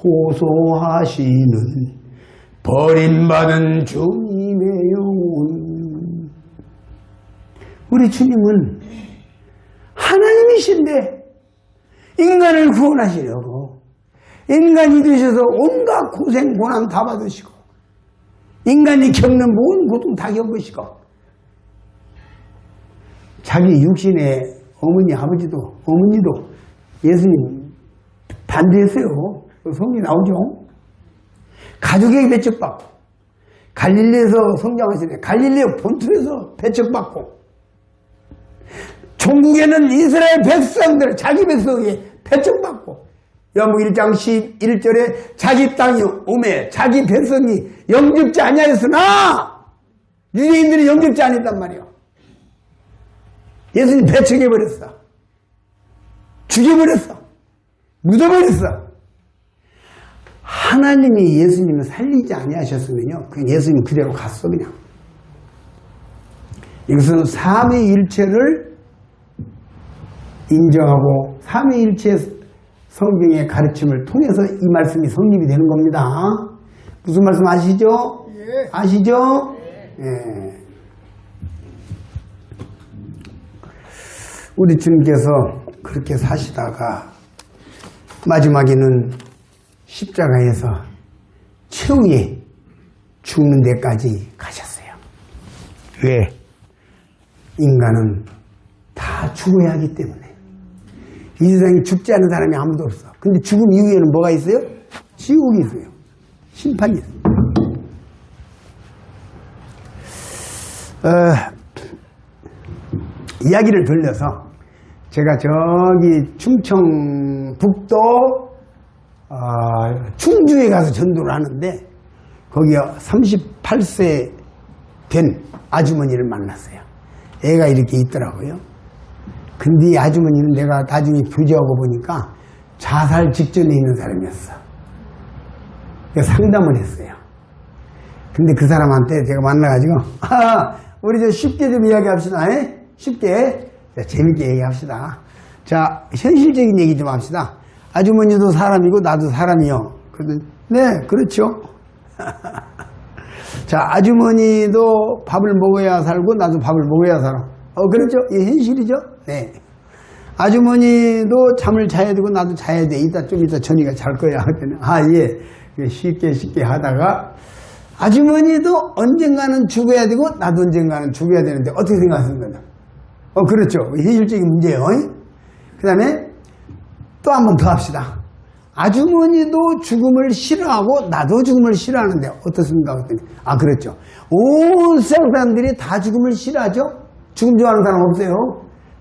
호소하시는 버림받은 주님의 영혼. 우리 주님은 하나님이신데 인간을 구원하시려고 인간이 되셔서 온갖 고생 고난 다 받으시고 인간이 겪는 모든 고통 다 겪으시고 자기 육신의 어머니도 예수님 반대했어요. 성경에 나오죠. 가족에게 배척받고 갈릴리에서 성장하시네. 갈릴리 본토에서 배척받고 종국에는 이스라엘 백성들 자기 백성에게 배척받고 요한복 1장 11절에 자기 땅이 오매 자기 백성이 영접지 아니하였으나 유대인들이 영접지 아니했단 말이에요. 예수님 배척해버렸어. 죽여버렸어. 묻어버렸어. 하나님이 예수님을 살리지 아니하셨으면요, 그냥 예수님 그대로 갔어. 그냥 이것은 삼위일체를 인정하고 삼위일체 성경의 가르침을 통해서 이 말씀이 성립이 되는 겁니다. 무슨 말씀 아시죠? 예. 아시죠? 예. 예. 우리 주님께서 그렇게 사시다가 마지막에는 십자가에서 최후에 죽는 데까지 가셨어요. 왜? 인간은 다 죽어야 하기 때문에. 이 세상에 죽지 않은 사람이 아무도 없어. 근데 죽음 이후에는 뭐가 있어요? 지옥이 있어요. 심판이 있어요. 이야기를 돌려서 제가 저기 충청북도 충주에 가서 전도를 하는데 거기 38세 된 아주머니를 만났어요. 애가 이렇게 있더라고요. 근데 이 아주머니는 내가 나중에 교제하고 보니까 자살 직전에 있는 사람이었어. 상담을 했어요. 근데 그 사람한테 제가 만나가지고, 우리 저 쉽게 좀 이야기합시다. 에? 쉽게. 자, 재밌게 얘기합시다. 자, 현실적인 얘기 좀 합시다. 아주머니도 사람이고 나도 사람이요. 그러더니, 네, 그렇죠. 자, 아주머니도 밥을 먹어야 살고 나도 밥을 먹어야 살아. 그렇죠? 이 현실이죠? 네. 아주머니도 잠을 자야 되고 나도 자야 돼. 좀 이따 저녁에 잘 거야. 그랬더니, 예. 쉽게 하다가, 아주머니도 언젠가는 죽어야 되고 나도 언젠가는 죽어야 되는데 어떻게 생각하십니까? 그렇죠. 현실적인 문제예요. 그 다음에 또 한 번 더 합시다. 아주머니도 죽음을 싫어하고 나도 죽음을 싫어하는데 어떻습니까? 그랬더니, 그렇죠. 온 세상 사람들이 다 죽음을 싫어하죠? 죽음 좋아하는 사람 없어요?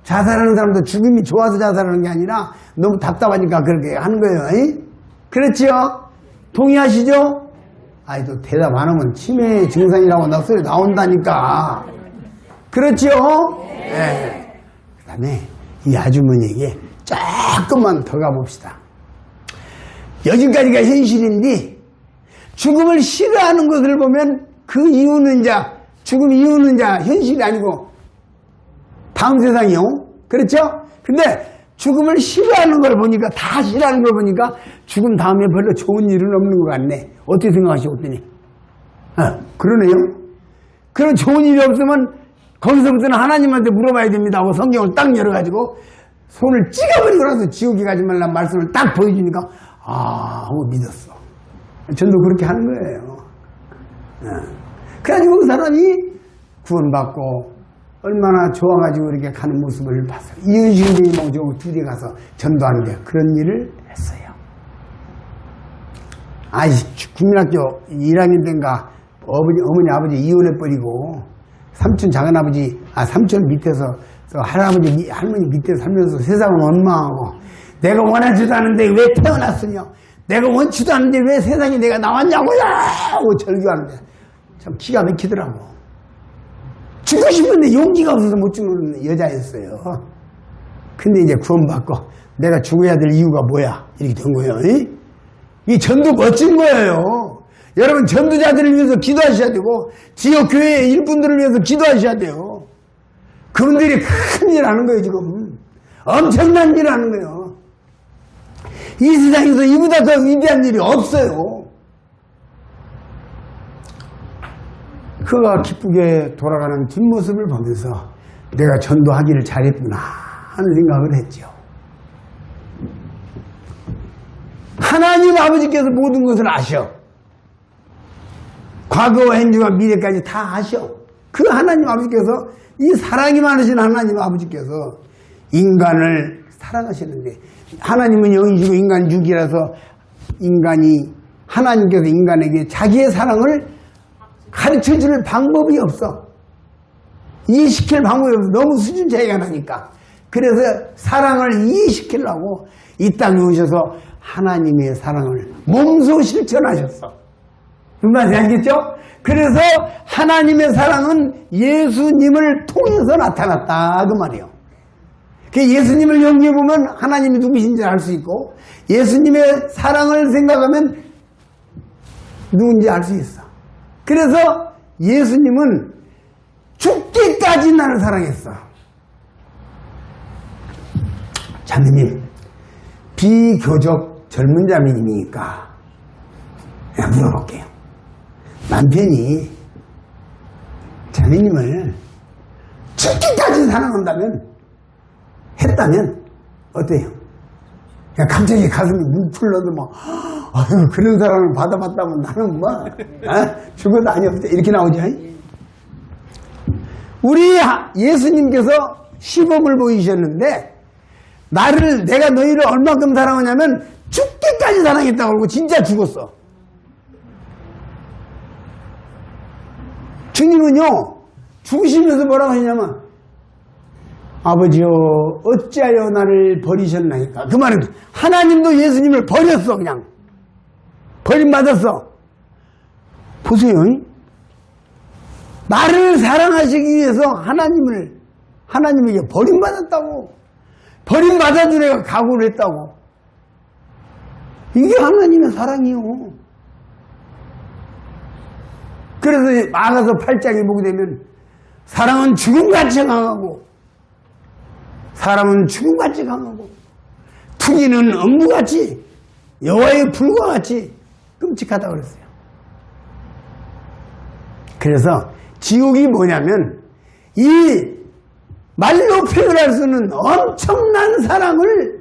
자살하는 사람도 죽음이 좋아서 자살하는 게 아니라 너무 답답하니까 그렇게 하는 거예요. 그렇지요? 동의하시죠? 또 대답 안 하면 치매 증상이라고 소리 나온다니까. 그렇지요? 네. 그 다음에 이 아주머니에게 조금만 더 가봅시다. 여기까지가 현실인데 죽음을 싫어하는 것을 보면 그 이유는 죽음 이유는 현실이 아니고 다음 세상이요. 그렇죠? 근데 죽음을 싫어하는 걸 보니까, 다 싫어하는 걸 보니까 죽음 다음에 별로 좋은 일은 없는 것 같네. 어떻게 생각하시겠더니? 그러네요. 그런 좋은 일이 없으면 거기서부터는 하나님한테 물어봐야 됩니다 하고 성경을 딱 열어가지고 손을 찍어버리고 나서 지옥에 가지 말라는 말씀을 딱 보여주니까 하고 믿었어. 전도 그렇게 하는 거예요. 그래가지고 그 사람이 구원받고 얼마나 좋아가지고 이렇게 가는 모습을 봤어요. 이은식이 둘이 가서 전도하는데 그런 일을 했어요. 국민학교 1학년 때인가 어머니 아버지 이혼해버리고 삼촌 작은아버지 삼촌 밑에서 할아버지 할머니 밑에 살면서 세상을 원망하고 내가 원하지도 않은데 왜 태어났으며 내가 원치도 않은데 왜 세상에 내가 나왔냐고요 하고 절규하는데 참 기가 막히더라고. 죽고 싶은데 용기가 없어서 못 죽는 여자였어요. 근데 이제 구원받고 내가 죽어야 될 이유가 뭐야 이렇게 된 거예요. 이 전도 멋진 거예요. 여러분 전도자들을 위해서 기도하셔야 되고 지역 교회의 일꾼들을 위해서 기도하셔야 돼요. 그분들이 큰 일 하는 거예요. 지금 엄청난 일을 하는 거예요. 이 세상에서 이보다 더 위대한 일이 없어요. 그가 기쁘게 돌아가는 뒷모습을 보면서 내가 전도하기를 잘했구나 하는 생각을 했죠. 하나님 아버지께서 모든 것을 아셔. 과거와 현재와 미래까지 다 아셔. 그 하나님 아버지께서, 이 사랑이 많으신 하나님 아버지께서 인간을 사랑하시는데, 하나님은 영이시고 인간은 육이라서 하나님께서 인간에게 자기의 사랑을 가르쳐 줄 방법이 없어. 이해시킬 방법이 없어. 너무 수준 차이가 나니까. 그래서 사랑을 이해시키려고 이 땅에 오셔서 하나님의 사랑을 몸소 실천하셨어. 무슨 말인지 알겠죠? 그래서 하나님의 사랑은 예수님을 통해서 나타났다 그 말이에요. 예수님을 연기해보면 하나님이 누구신지 알 수 있고 예수님의 사랑을 생각하면 누군지 알 수 있어. 그래서 예수님은 죽기까지 나를 사랑했어. 자매님, 비교적 젊은 자매님이니까 내가 물어볼게요. 남편이 자매님을 죽기까지 했다면 어때요? 그냥 갑자기 가슴이 뭉클러도 그런 사랑을 받아봤다면 나는 죽어도 아니었다 이렇게 나오죠. 우리 예수님께서 시범을 보이셨는데 내가 너희를 얼마큼 사랑하냐면 죽기까지 사랑했다고 그러고 진짜 죽었어. 주님은요 죽으시면서 뭐라고 하냐면 아버지여 어찌하여 나를 버리셨나이까. 그 말은 하나님도 예수님을 버렸어. 그냥 버림받았어. 보세요. 나를 사랑하시기 위해서 하나님에게 버림받았다고. 버림받아도 내가 각오를 했다고. 이게 하나님의 사랑이요. 그래서 마가서 8장에 보게 되면 사람은 죽음같이 강하고 사람은 죽음같이 강하고 투기는 엄무같이 여호와의 불과 같이 끔찍하다고 그랬어요. 그래서 지옥이 뭐냐면 이 말로 표현할 수 없는 엄청난 사랑을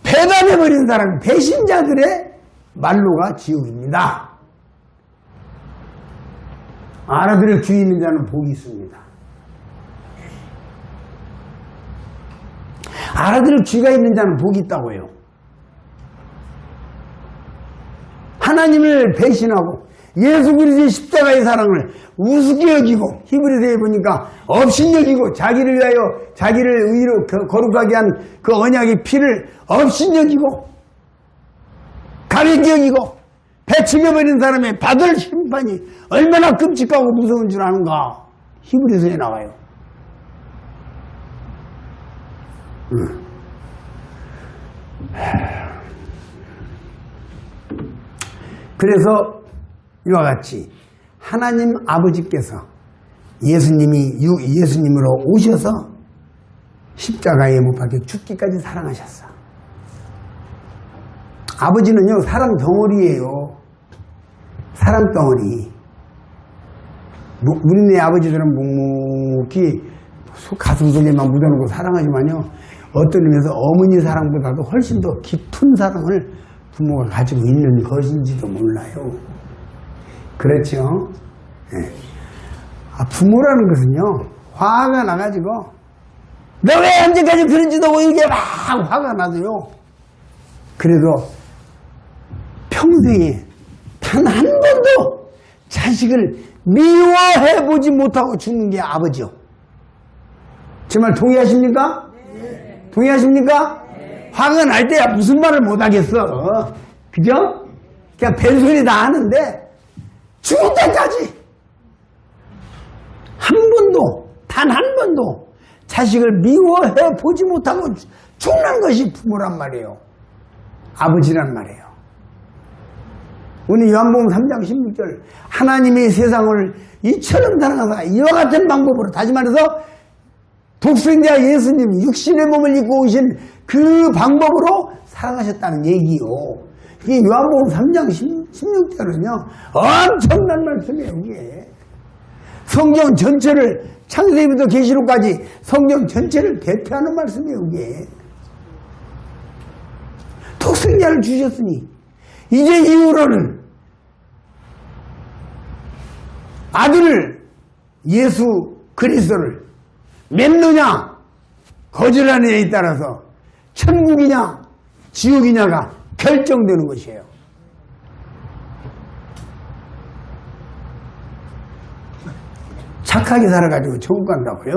배반해버린 사람, 배신자들의 말로가 지옥입니다. 알아들을 귀 있는 자는 복이 있습니다. 알아들을 귀가 있는 자는 복이 있다고요. 하나님을 배신하고 예수 그리스도의 십자가의 사랑을 우습게 여기고 히브리서에 보니까 업신여기고 자기를 위하여 자기를 의로 거룩하게 한 그 언약의 피를 업신여기고 가볍게 여기고 배척해버린 사람의 받을 심판이 얼마나 끔찍하고 무서운 줄 아는가 히브리서에 나와요. 그래서 이와 같이 하나님 아버지께서 예수님으로 오셔서 십자가에 못 박혀 죽기까지 사랑하셨어. 아버지는요 사랑 덩어리예요. 사랑 덩어리. 우리네 아버지들은 묵묵히 가슴속에만 묻어놓고 사랑하지만요 어떤 의미에서 어머니 사랑보다도 훨씬 더 깊은 사랑을 부모가 가지고 있는 것인지도 몰라요. 그렇죠? 네. 부모라는 것은요 화가 나가지고 너 왜 언제까지 그런지도 모르게 막 화가 나도요 그래도 평생에 단 한 번도 자식을 미워해보지 못하고 죽는 게 아버지요. 정말 동의하십니까? 네. 동의하십니까? 네. 화가 날 때야 무슨 말을 못하겠어. 그죠? 그냥 벨소리 다 하는데 죽을 때까지 한 번도 단 한 번도 자식을 미워해보지 못하고 죽는 것이 부모란 말이에요. 아버지란 말이에요. 오늘 요한복음 3장 16절 하나님의 세상을 이처럼 사랑하사 이와 같은 방법으로 다시 말해서 독생자 예수님 육신의 몸을 입고 오신 그 방법으로 사랑하셨다는 얘기요. 이게 요한복음 3장 16절은요 엄청난 말씀이에요. 이게 성경 전체를 창세기부터 계시록까지 성경 전체를 대표하는 말씀이에요. 이게 독생자를 주셨으니 이제 이후로는 아들을 예수 그리스도를 믿느냐 거절하느냐에 따라서 천국이냐 지옥이냐가 결정되는 것이에요. 착하게 살아가지고 천국 간다고요?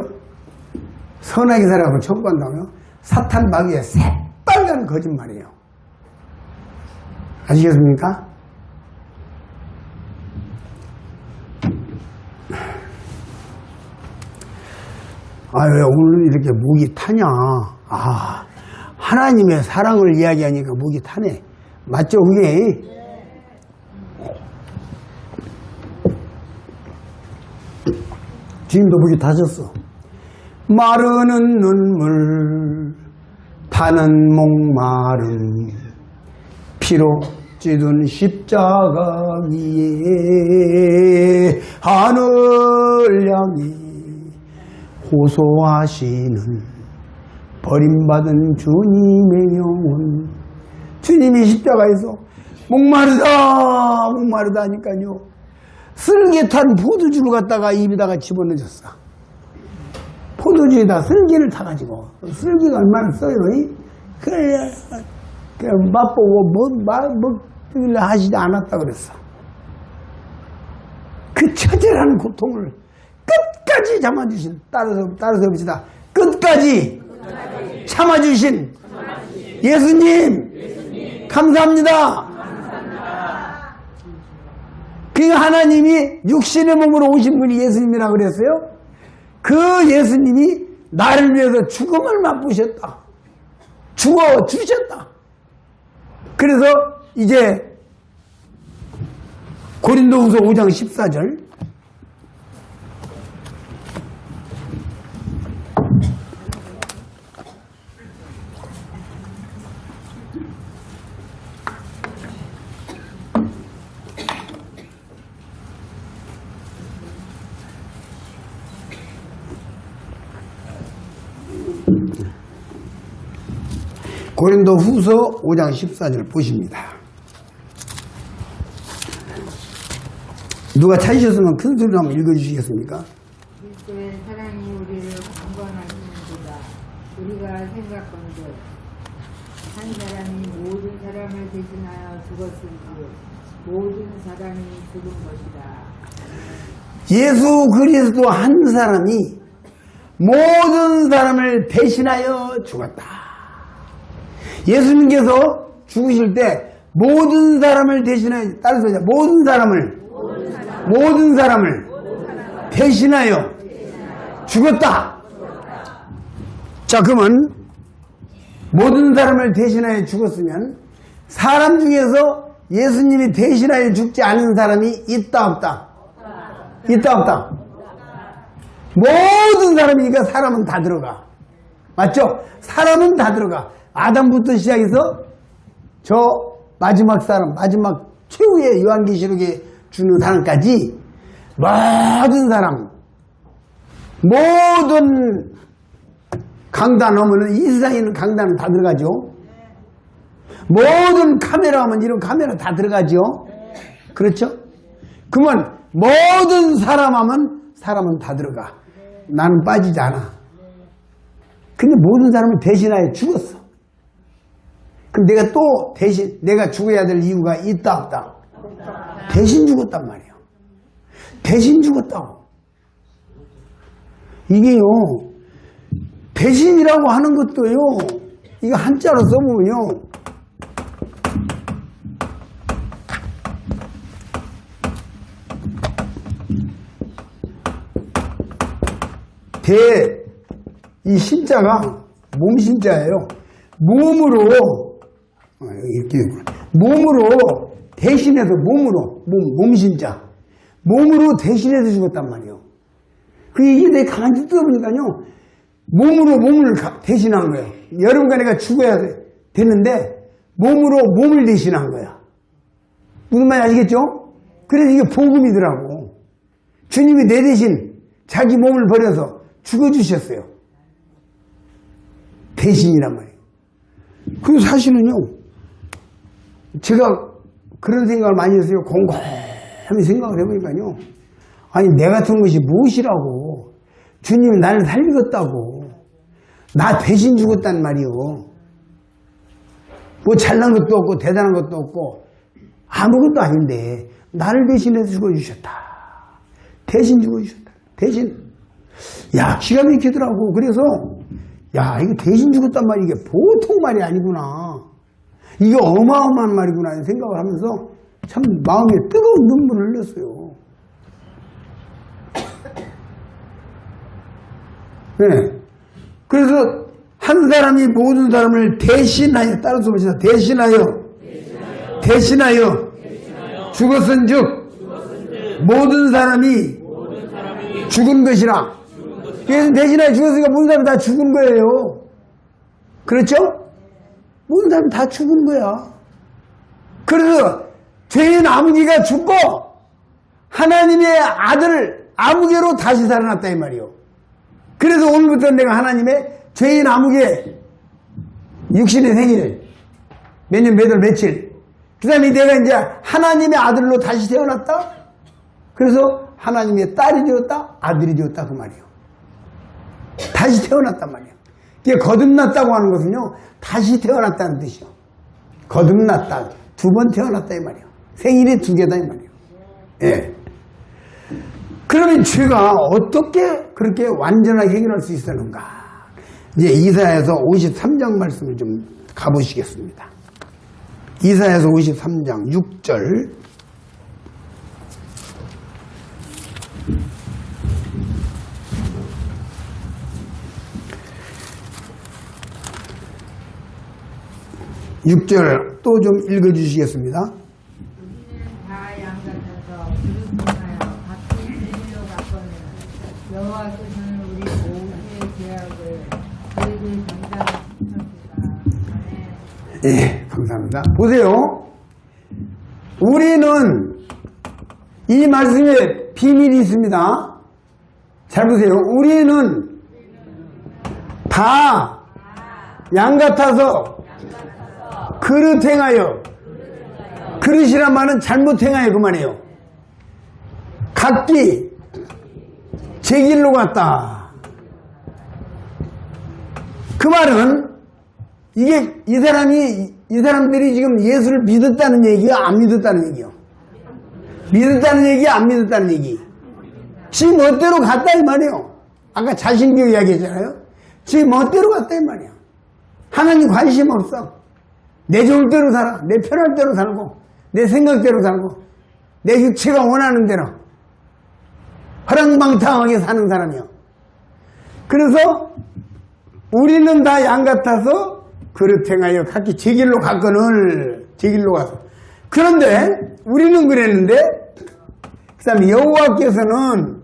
선하게 살아가지고 천국 간다고요? 사탄 마귀의 새빨간 거짓말이에요. 아시겠습니까? 왜 오늘 이렇게 목이 타냐? 하나님의 사랑을 이야기하니까 목이 타네. 맞죠, 그게? 지금도 목이 타셨어. 마르는 눈물, 타는 목마름, 피로 찌든 십자가 위에 하늘 향이 호소하시는 버림받은 주님의 영혼. 주님이 십자가에서 목마르다 하니까요 쓸개 탄 포도주를 갖다가 입에다가 집어넣으셨어. 포도주에다 쓸개를 타가지고 쓸개가 얼마나 써요. 그래 맛보고 먹기를 하시지 않았다 그랬어. 그 처절한 고통을 끝까지 참아주신 따라서 봅시다. 끝까지 참아주신 예수님 감사합니다. 그 하나님이 육신의 몸으로 오신 분이 예수님이라고 그랬어요. 그 예수님이 나를 위해서 죽음을 맛보셨다. 죽어주셨다. 그래서 이제 고린도후서 5장 14절. 고린도후서 5장 14절 보십니다. 누가 찾으셨으면 큰 소리로 한번 읽어주시겠습니까? 그리스도의 사랑이 우리를 강권하시는도다. 우리가 생각건대 한 사람이 모든 사람을 대신하여 죽었은지 모든 사람이 죽은 것이다. 예수 그리스도 한 사람이 모든 사람을 대신하여 죽었다. 예수님께서 죽으실 때 모든 사람을 대신하여, 따라서 모든 사람을 대신하여 죽었다. 자, 그러면 모든 사람을 대신하여 죽었으면 사람 중에서 예수님이 대신하여 죽지 않은 사람이 있다 없다? 있다 없다? 모든 사람이니까 사람은 다 들어가. 맞죠? 사람은 다 들어가. 아담부터 시작해서 저 마지막 사람, 마지막 최후의 요한계시록에 주는 사람까지 모든 사람, 모든 강단 하면은 이 세상에 있는 강단은 다 들어가죠. 모든 카메라 하면 이런 카메라 다 들어가죠. 그렇죠? 그러면 모든 사람 하면 사람은 다 들어가. 나는 빠지지 않아. 근데 모든 사람을 대신하여 죽었어. 그럼 내가 또 대신, 내가 죽어야 될 이유가 있다 없다? 대신 죽었단 말이에요. 대신 죽었다고. 이게요, 대신이라고 하는 것도요, 이거 한자로 써보면요, 이 신자가 몸신자예요. 몸으로, 이렇게, 몸으로 대신해서 몸신자. 몸으로 대신해서 죽었단 말이에요. 이게 내가 가만히 뜯어보니까요, 몸으로 몸을 대신한 거예요. 여러분과 내가 죽어야 되는데, 몸으로 몸을 대신한 거야. 무슨 말인지 아시겠죠? 그래서 이게 복음이더라고. 주님이 내 대신 자기 몸을 버려서 죽어주셨어요. 대신이란 말이에요. 그리고 사실은요, 제가 그런 생각을 많이 했어요. 곰곰이 생각을 해보니까요, 아니, 내 같은 것이 무엇이라고. 주님이 나를 살리겠다고. 나 대신 죽었단 말이요. 뭐 잘난 것도 없고, 대단한 것도 없고, 아무것도 아닌데, 나를 대신해서 죽어주셨다. 대신 죽어주셨다. 대신. 야, 기가 막히더라고. 그래서, 야, 이거 대신 죽었단 말이 이게 보통 말이 아니구나. 이게 어마어마한 말이구나. 생각을 하면서 참 마음에 뜨거운 눈물을 흘렸어요. 네. 그래서 한 사람이 모든 사람을 대신하여, 따라서 보시다. 대신하여 죽었은 즉 모든 사람이 죽은 것이라. 그래서 대신하여 죽었으니까 모든 사람이 다 죽은 거예요. 그렇죠? 모든 사람이 다 죽은 거야. 그래서 죄인 아무개가 죽고 하나님의 아들 아무개로 다시 살아났다 이 말이요. 그래서 오늘부터 내가 하나님의 죄인 아무개 육신의 생일 몇 년 몇 월 며칠, 그 다음에 내가 이제 하나님의 아들로 다시 태어났다. 그래서 하나님의 딸이 되었다, 아들이 되었다 그 말이에요. 다시 태어났단 말이에요. 이게 거듭났다고 하는 것은요, 다시 태어났다는 뜻이요. 거듭났다, 두 번 태어났다 이 말이에요. 생일이 두 개다 이 말이에요. 예. 그러면 죄가 어떻게 그렇게 완전하게 해결할 수 있었는가? 이제 이사야서 53장 말씀을 좀 가보시겠습니다. 이사야서 53장 6절. 또 좀 읽어주시겠습니다. 우리는 다 양 같아서 여호와께서는 우리 모두의 죄악을 저희들 담당하시다. 아멘. 예, 감사합니다. 보세요. 우리는 이 말씀에 비밀이 있습니다. 잘 보세요. 우리는 다 양 같아서 그릇 행하여, 그릇이란 말은 잘못 행하여 그 말이에요. 각기 제 길로 갔다. 그 말은 이게 이 사람들이 지금 예수를 믿었다는 얘기야, 안 믿었다는 얘기야? 믿었다는 얘기야, 안 믿었다는 얘기? 지 멋대로 갔다 이 말이에요. 아까 자신교 이야기했잖아요. 지 멋대로 갔다 이 말이야. 하나님 관심 없어. 내 좋을 대로 살아. 내 편할 대로 살고, 내 생각대로 살고, 내 육체가 원하는 대로 허랑방탕하게 사는 사람이요. 그래서 우리는 다 양 같아서 그릇 행하여 각기 제 길로 갔거늘, 제 길로 가서. 그런데 우리는 그랬는데 그 다음에 여호와께서는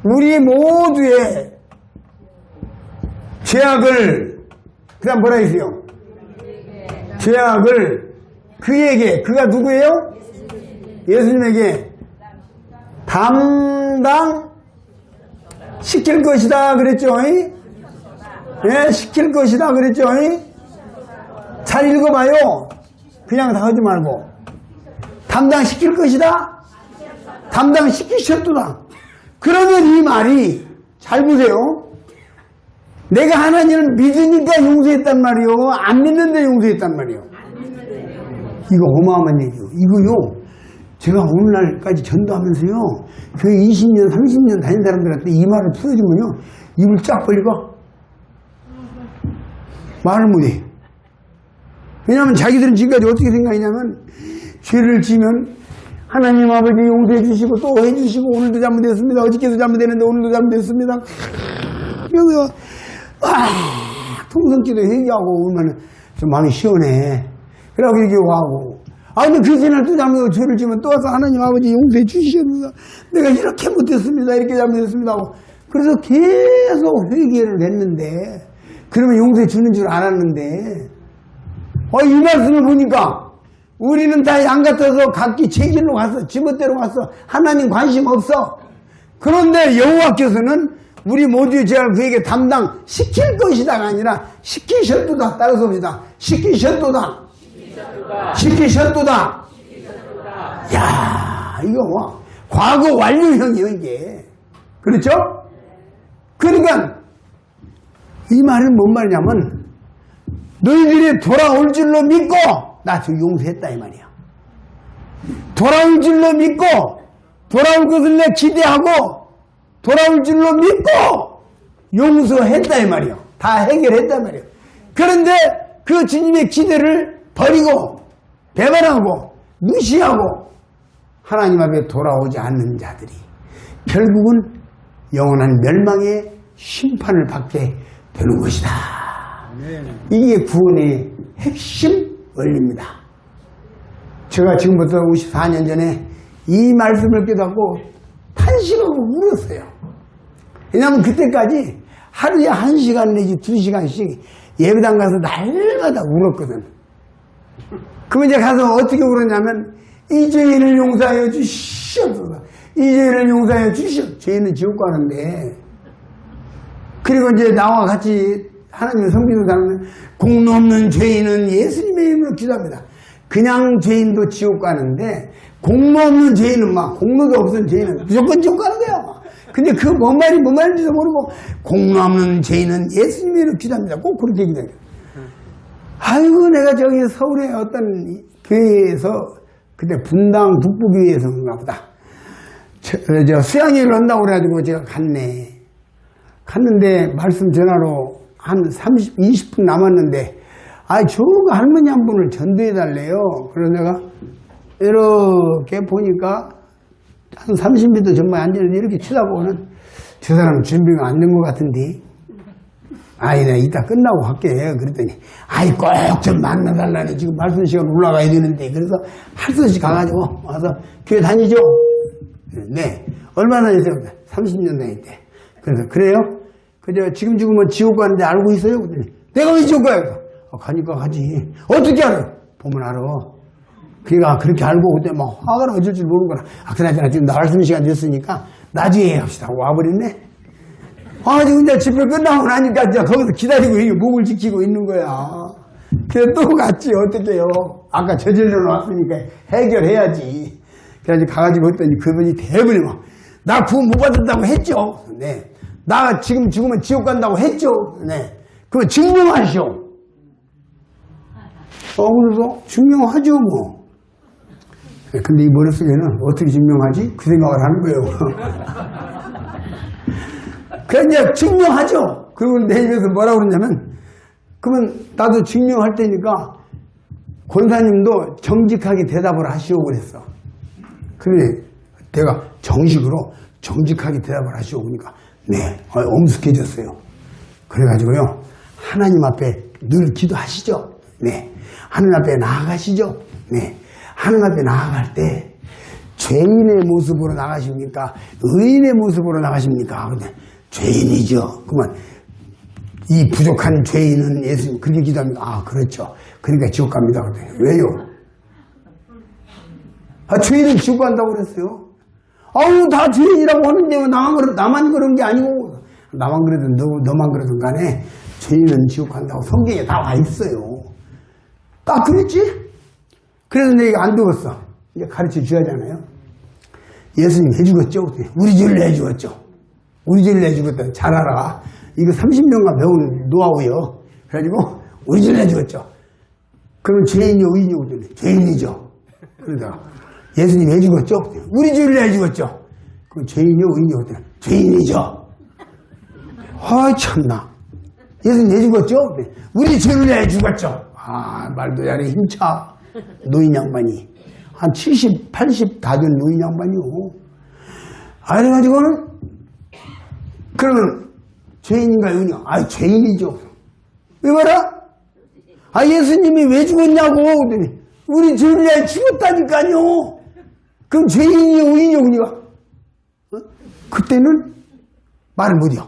우리 모두의 죄악을, 그 다음 뭐라 했어요? 죄악을 그에게, 그가 누구예요? 예수님에게 담당 시킬 것이다 그랬죠? 예, 시킬 것이다 그랬죠? 잘 읽어봐요. 그냥 다 하지 말고. 담당시킬 것이다? 담당시키셨도다. 그러면 이 말이, 잘 보세요. 내가 하나님을 믿으니까 용서했단 말이요, 안 믿는데 용서했단 말이요. 이거 어마어마한 얘기요. 이거요, 제가 오늘날까지 전도하면서요, 교회 20년, 30년 다닌 사람들한테 이 말을 풀어주면요, 입을 쫙 벌리고 말을 못해. 왜냐하면 자기들은 지금까지 어떻게 생각했냐면, 죄를 지면 하나님 아버지 용서해 주시고 또 해주시고, 오늘도 잘못했습니다, 어저께도 잘못했는데 오늘도 잘못했습니다, 그래서 통성기도 얘기하고 오면 좀 마음이 시원해. 그러고 얘기하고, 아니 그 전에 또 잘못하고 죄를 지면 또 와서 하나님 아버지 용서해 주시옵니다, 내가 이렇게 못했습니다, 이렇게 잘못했습니다 하고, 그래서 계속 회개를 했는데, 그러면 용서해 주는 줄 알았는데, 이 말씀을 보니까 우리는 다 양 같아서 각기 제 길로 갔어. 지멋대로 갔어. 하나님 관심 없어. 그런데 여호와께서는 우리 모두의 죄악을 그에게 담당시킬 것이다가 아니라 시키셨도다. 따라서 봅시다. 시키셨도다. 시키셨도다. 야, 이거 뭐 과거 완료형이에요 이게. 그렇죠? 그러니까 이 말은 뭔 말이냐면, 너희들이 돌아올 줄로 믿고, 나 저 용서했다 이 말이야. 돌아올 줄로 믿고, 돌아올 것을 내 기대하고, 돌아올 줄로 믿고 용서했다 이 말이야. 다 해결했다 이 말이야. 그런데 그 주님의 기대를 버리고 배반하고 무시하고 하나님 앞에 돌아오지 않는 자들이 결국은 영원한 멸망의 심판을 받게 되는 것이다. 이게 구원의 핵심 원리입니다. 제가 지금부터 54년 전에 이 말씀을 깨닫고 탄식하고 울었어요. 왜냐하면 그때까지 하루에 1시간 내지 2시간씩 예배당 가서 날마다 울었거든. 그러면 이제 가서 어떻게 울었냐면, 이 죄인을 용서하여 주시옵소서, 이 죄인을 용서하여 주시옵소서. 죄인은 지옥 가는데, 그리고 이제 나와 같이 하나님의 성비는 사람은 공로 없는 죄인은 예수님의 이름으로 기도합니다. 그냥 죄인도 지옥 가는데, 공로 없는 죄인은 막, 공로도 없는 죄인은 무조건 지옥 가는 거야. 근데 그 뭔 말인지도 모르고, 공로 없는 죄인은 예수님의 이름으로 기도합니다. 꼭 그렇게 기도해요. 아이고, 내가 저기 서울의 어떤 교회에서, 그때 분당 북부교회에서 그런가 보다. 저 수양회를 한다고 그래가지고 제가 갔는데, 말씀 전화로 한 20분 남았는데, 저거 할머니 한 분을 전도해달래요. 그래서 내가 이렇게 보니까 한 30m 정말 앉아서 이렇게 쳐다보고는, 저 사람 준비가 안 된 것 같은데, 내가 이따 끝나고 갈게. 그랬더니, 꼭 좀 만나달라니. 지금 말씀 시간 올라가야 되는데. 그래서 할 수 없이 가가지고 와서 교회 다니죠? 네. 얼마나 다녔어요? 30년 다녔대. 그래서, 그래요? 그저 지금 죽으면 지옥 가는데 알고 있어요? 그랬더니 내가 왜 지옥 가요? 가니까 가지. 어떻게 알아요? 보면 알아. 그러니까 그렇게 알고 그때 막 화가 어쩔 줄 모르는구나. 그나저나 지금 나갈 수 있는 시간 됐으니까 나중에 합시다. 와버렸네. 지금 이제 집회 끝나고 나니까 이제 거기서 기다리고 목을 지키고 있는 거야. 그래서 또 갔지. 어떡해요. 아까 저질러 놨으니까 해결해야지. 그래가지고 가가지고 했더니 그분이 대부분 막, 나 구원 못 받았다고 했죠. 네. 나 지금 죽으면 지옥 간다고 했죠. 네. 그럼 증명하시오. 그래서 증명하죠, 뭐. 근데 이 머릿속에는 어떻게 증명하지? 그 생각을 하는 거예요. 그래, 이제 증명하죠. 그리고 내 입에서 뭐라고 그러냐면, 그러면 나도 증명할 테니까 권사님도 정직하게 대답을 하시오 그랬어. 근데 내가 정식으로 정직하게 대답을 하시오 그러니까 네, 엄숙해졌어요. 그래가지고요, 하나님 앞에 늘 기도하시죠. 네. 하나님 앞에 나아가시죠. 네. 하나님 앞에 나아갈 때 죄인의 모습으로 나가십니까? 의인의 모습으로 나가십니까? 근데 죄인이죠. 그러면 이 부족한 죄인은 예수님 그렇게 기도합니다. 그렇죠. 그러니까 지옥 갑니다. 왜요? 죄인은 지옥 간다고 그랬어요. 다 죄인이라고 하는데 왜 나만 그런 게 아니고, 나만 그래든 너만 그러든 간에 죄인은 지옥 간다고 성경에 다 와 있어요. 딱 그랬지? 그래서 내가 안 되겠어. 이제 가르쳐 줘야잖아요. 예수님 해주겠죠? 우리 죄를 해주겠죠? 우리 죄를 해주겠다. 잘 알아. 이거 30년간 배운 노하우요. 그래가지고 우리 죄를 해주겠죠? 그러면 죄인이요, 의인이요? 그랬더니 죄인이죠. 그러다가 예수님 해주겠죠? 우리 죄를 해주겠죠? 그럼 죄인이요, 의인이요? 그랬더니 죄인이죠. 참나. 예수님 해주겠죠? 우리 죄를 해주겠죠? 말도 잘해. 힘차. 노인 양반이. 한 70, 80 다 된 노인 양반이요. 그래가지고는, 그러면 죄인인가, 의인인가? 죄인이죠. 왜 말아? 예수님이 왜 죽었냐고. 그랬더니, 우리 죄를 위해 죽었다니까요. 그럼 죄인이요, 의인이요, 그니까? 그때는 말을 못해요.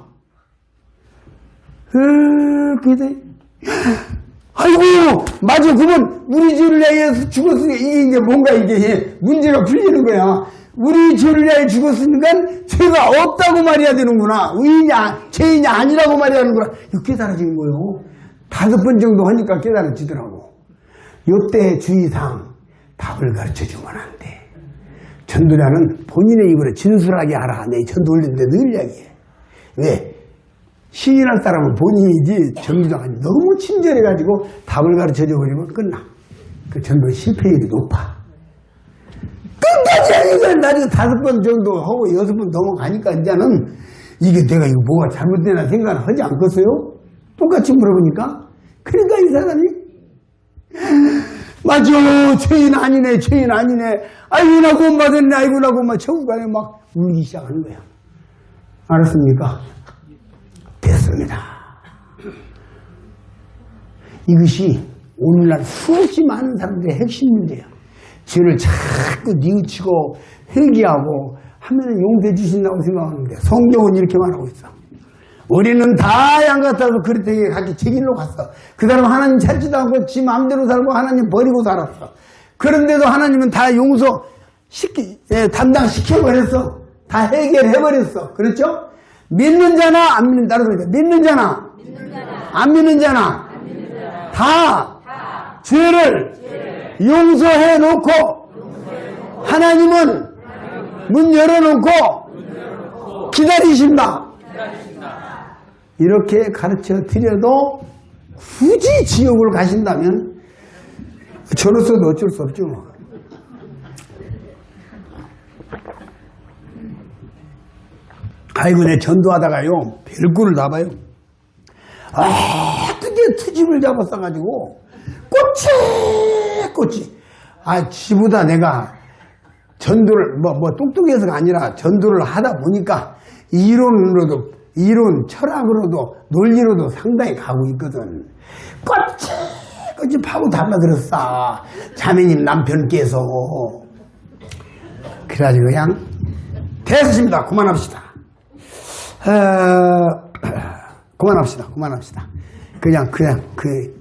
그때, 아이고, 맞아. 그러면 우리 죄를 위하여 죽었으니까 이게 이제 뭔가 이게 문제가 풀리는 거야. 우리 죄를 위하여 죽었으니까 죄가 없다고 말해야 되는구나. 의인이, 죄인이 아니라고 말해야 하는구나. 이거 깨달아지는 거예요. 5번 정도 하니까 깨달아지더라고. 요때 주의사항 답을 가르쳐 주면 안 돼. 전도자는 본인의 입으로 진술하게 하라. 내 전도 올리는데 늘 이야기해. 왜? 시인할 사람은 본인이지 전도자가 너무 친절해가지고 답을 가르쳐줘 버리면 끝나. 그 전도 실패율이 높아. 끝까지 하니까 나중에 5번 정도 하고 6번 넘어가니까 이제는 이게 내가 이거 뭐가 잘못되나 생각을 하지 않겠어요? 똑같이 물어보니까. 그러니까 이 사람이 맞아, 죄인 아니네, 죄인 아니네. 아이고 나 구원 받았네, 아이고 나 구원 받았네. 천국 가네 막 울기 시작하는 거야. 알았습니까? 됐습니다. 이것이 오늘날 수없이 많은 사람들의 핵심 문제야. 죄를 자꾸 뉘우치고 회개하고 하면 용서해 주신다고 생각하는데 성경은 이렇게 말하고 있어. 우리는 다 양 같아서 그렇게 각기 제 길로 갔어. 그 사람 하나님 찾지도 않고 지 마음대로 살고 하나님 버리고 살았어. 그런데도 하나님은 다 담당시켜버렸어. 다 해결해버렸어. 그렇죠? 믿는 자나 안 믿는 자나, 믿는 자나 안 믿는 자나 다 죄를 용서해 놓고 하나님은 문 열어놓고 기다리신다. 이렇게 가르쳐 드려도 굳이 지옥을 가신다면 저로서도 어쩔 수 없죠. 아이고, 내 전도하다가요, 별꼴을 다 봐요. 어떻게 투집을 잡아 싸가지고, 꼬치. 지보다 내가 전도를, 똑똑해서가 아니라 전도를 하다 보니까, 이론, 철학으로도, 논리로도 상당히 가고 있거든. 꼬치 파고 담아들었어. 자매님 남편께서. 그래가지고 그냥, 됐습니다. 그만합시다. 그만합시다. 그냥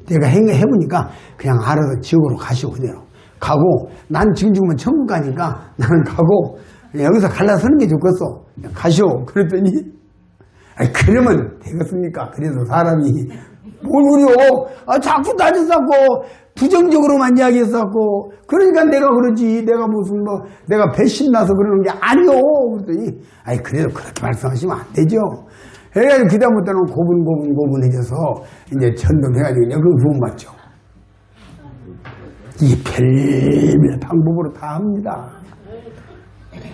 내가 해보니까 그냥 알아서 지옥으로 가시오 그대로 가고 난 지금 죽으면 천국 가니까 나는 가고 여기서 갈라서는 게 좋겠어. 그냥 가시오. 그랬더니 그러면 되겠습니까? 그래서 사람이 뭘 그래요? 자꾸 따졌었고 부정적으로만 이야기했었고 그러니까 내가 그러지 내가 무슨 내가 배신나서 그러는 게 아니오. 그랬더니 그래도 그렇게 말씀하시면 안 되죠. 그래가지고 그다음부터는 고분해져서 이제 전도해가지고 이제 그 구원받죠. 이 별별 방법으로 다 합니다.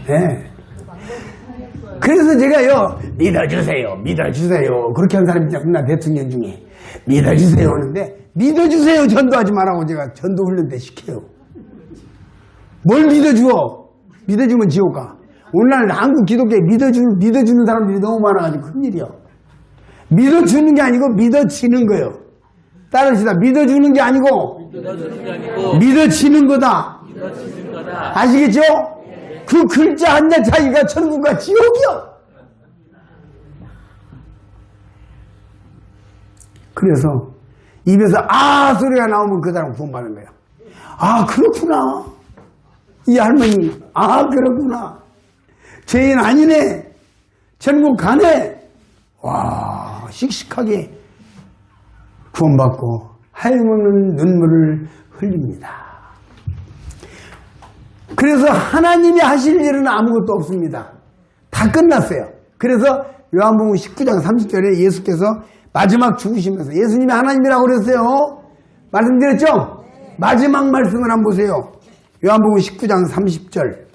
네. 그래서 제가요 믿어주세요 그렇게 한 사람이 있잖아 대통령 중에 믿어주세요 하는데 믿어주세요 전도하지 말라고 제가 전도 훈련 때 시켜요. 뭘 믿어주면 지옥 가. 오늘날 한국 기독교에 믿어주는 사람들이 너무 많아가지고 큰일이야. 믿어주는 게 아니고 믿어지는 거예요. 따라합시다. 믿어주는 게 아니고 믿어지는 거다. 아시겠죠? 그 글자 한 자 차이가 천국과 지옥이요. 그래서 입에서 소리가 나오면 그 사람 구원받는 거예요. 그렇구나. 이 할머니 그렇구나. 죄인 아니네. 천국 가네. 와 씩씩하게 구원받고 하염없는 눈물을 흘립니다. 그래서 하나님이 하실 일은 아무것도 없습니다. 다 끝났어요. 그래서 요한복음 19장 30절에 예수께서 마지막 죽으시면서 예수님이 하나님이라고 그랬어요. 말씀드렸죠? 마지막 말씀을 한번 보세요. 요한복음 19장 30절.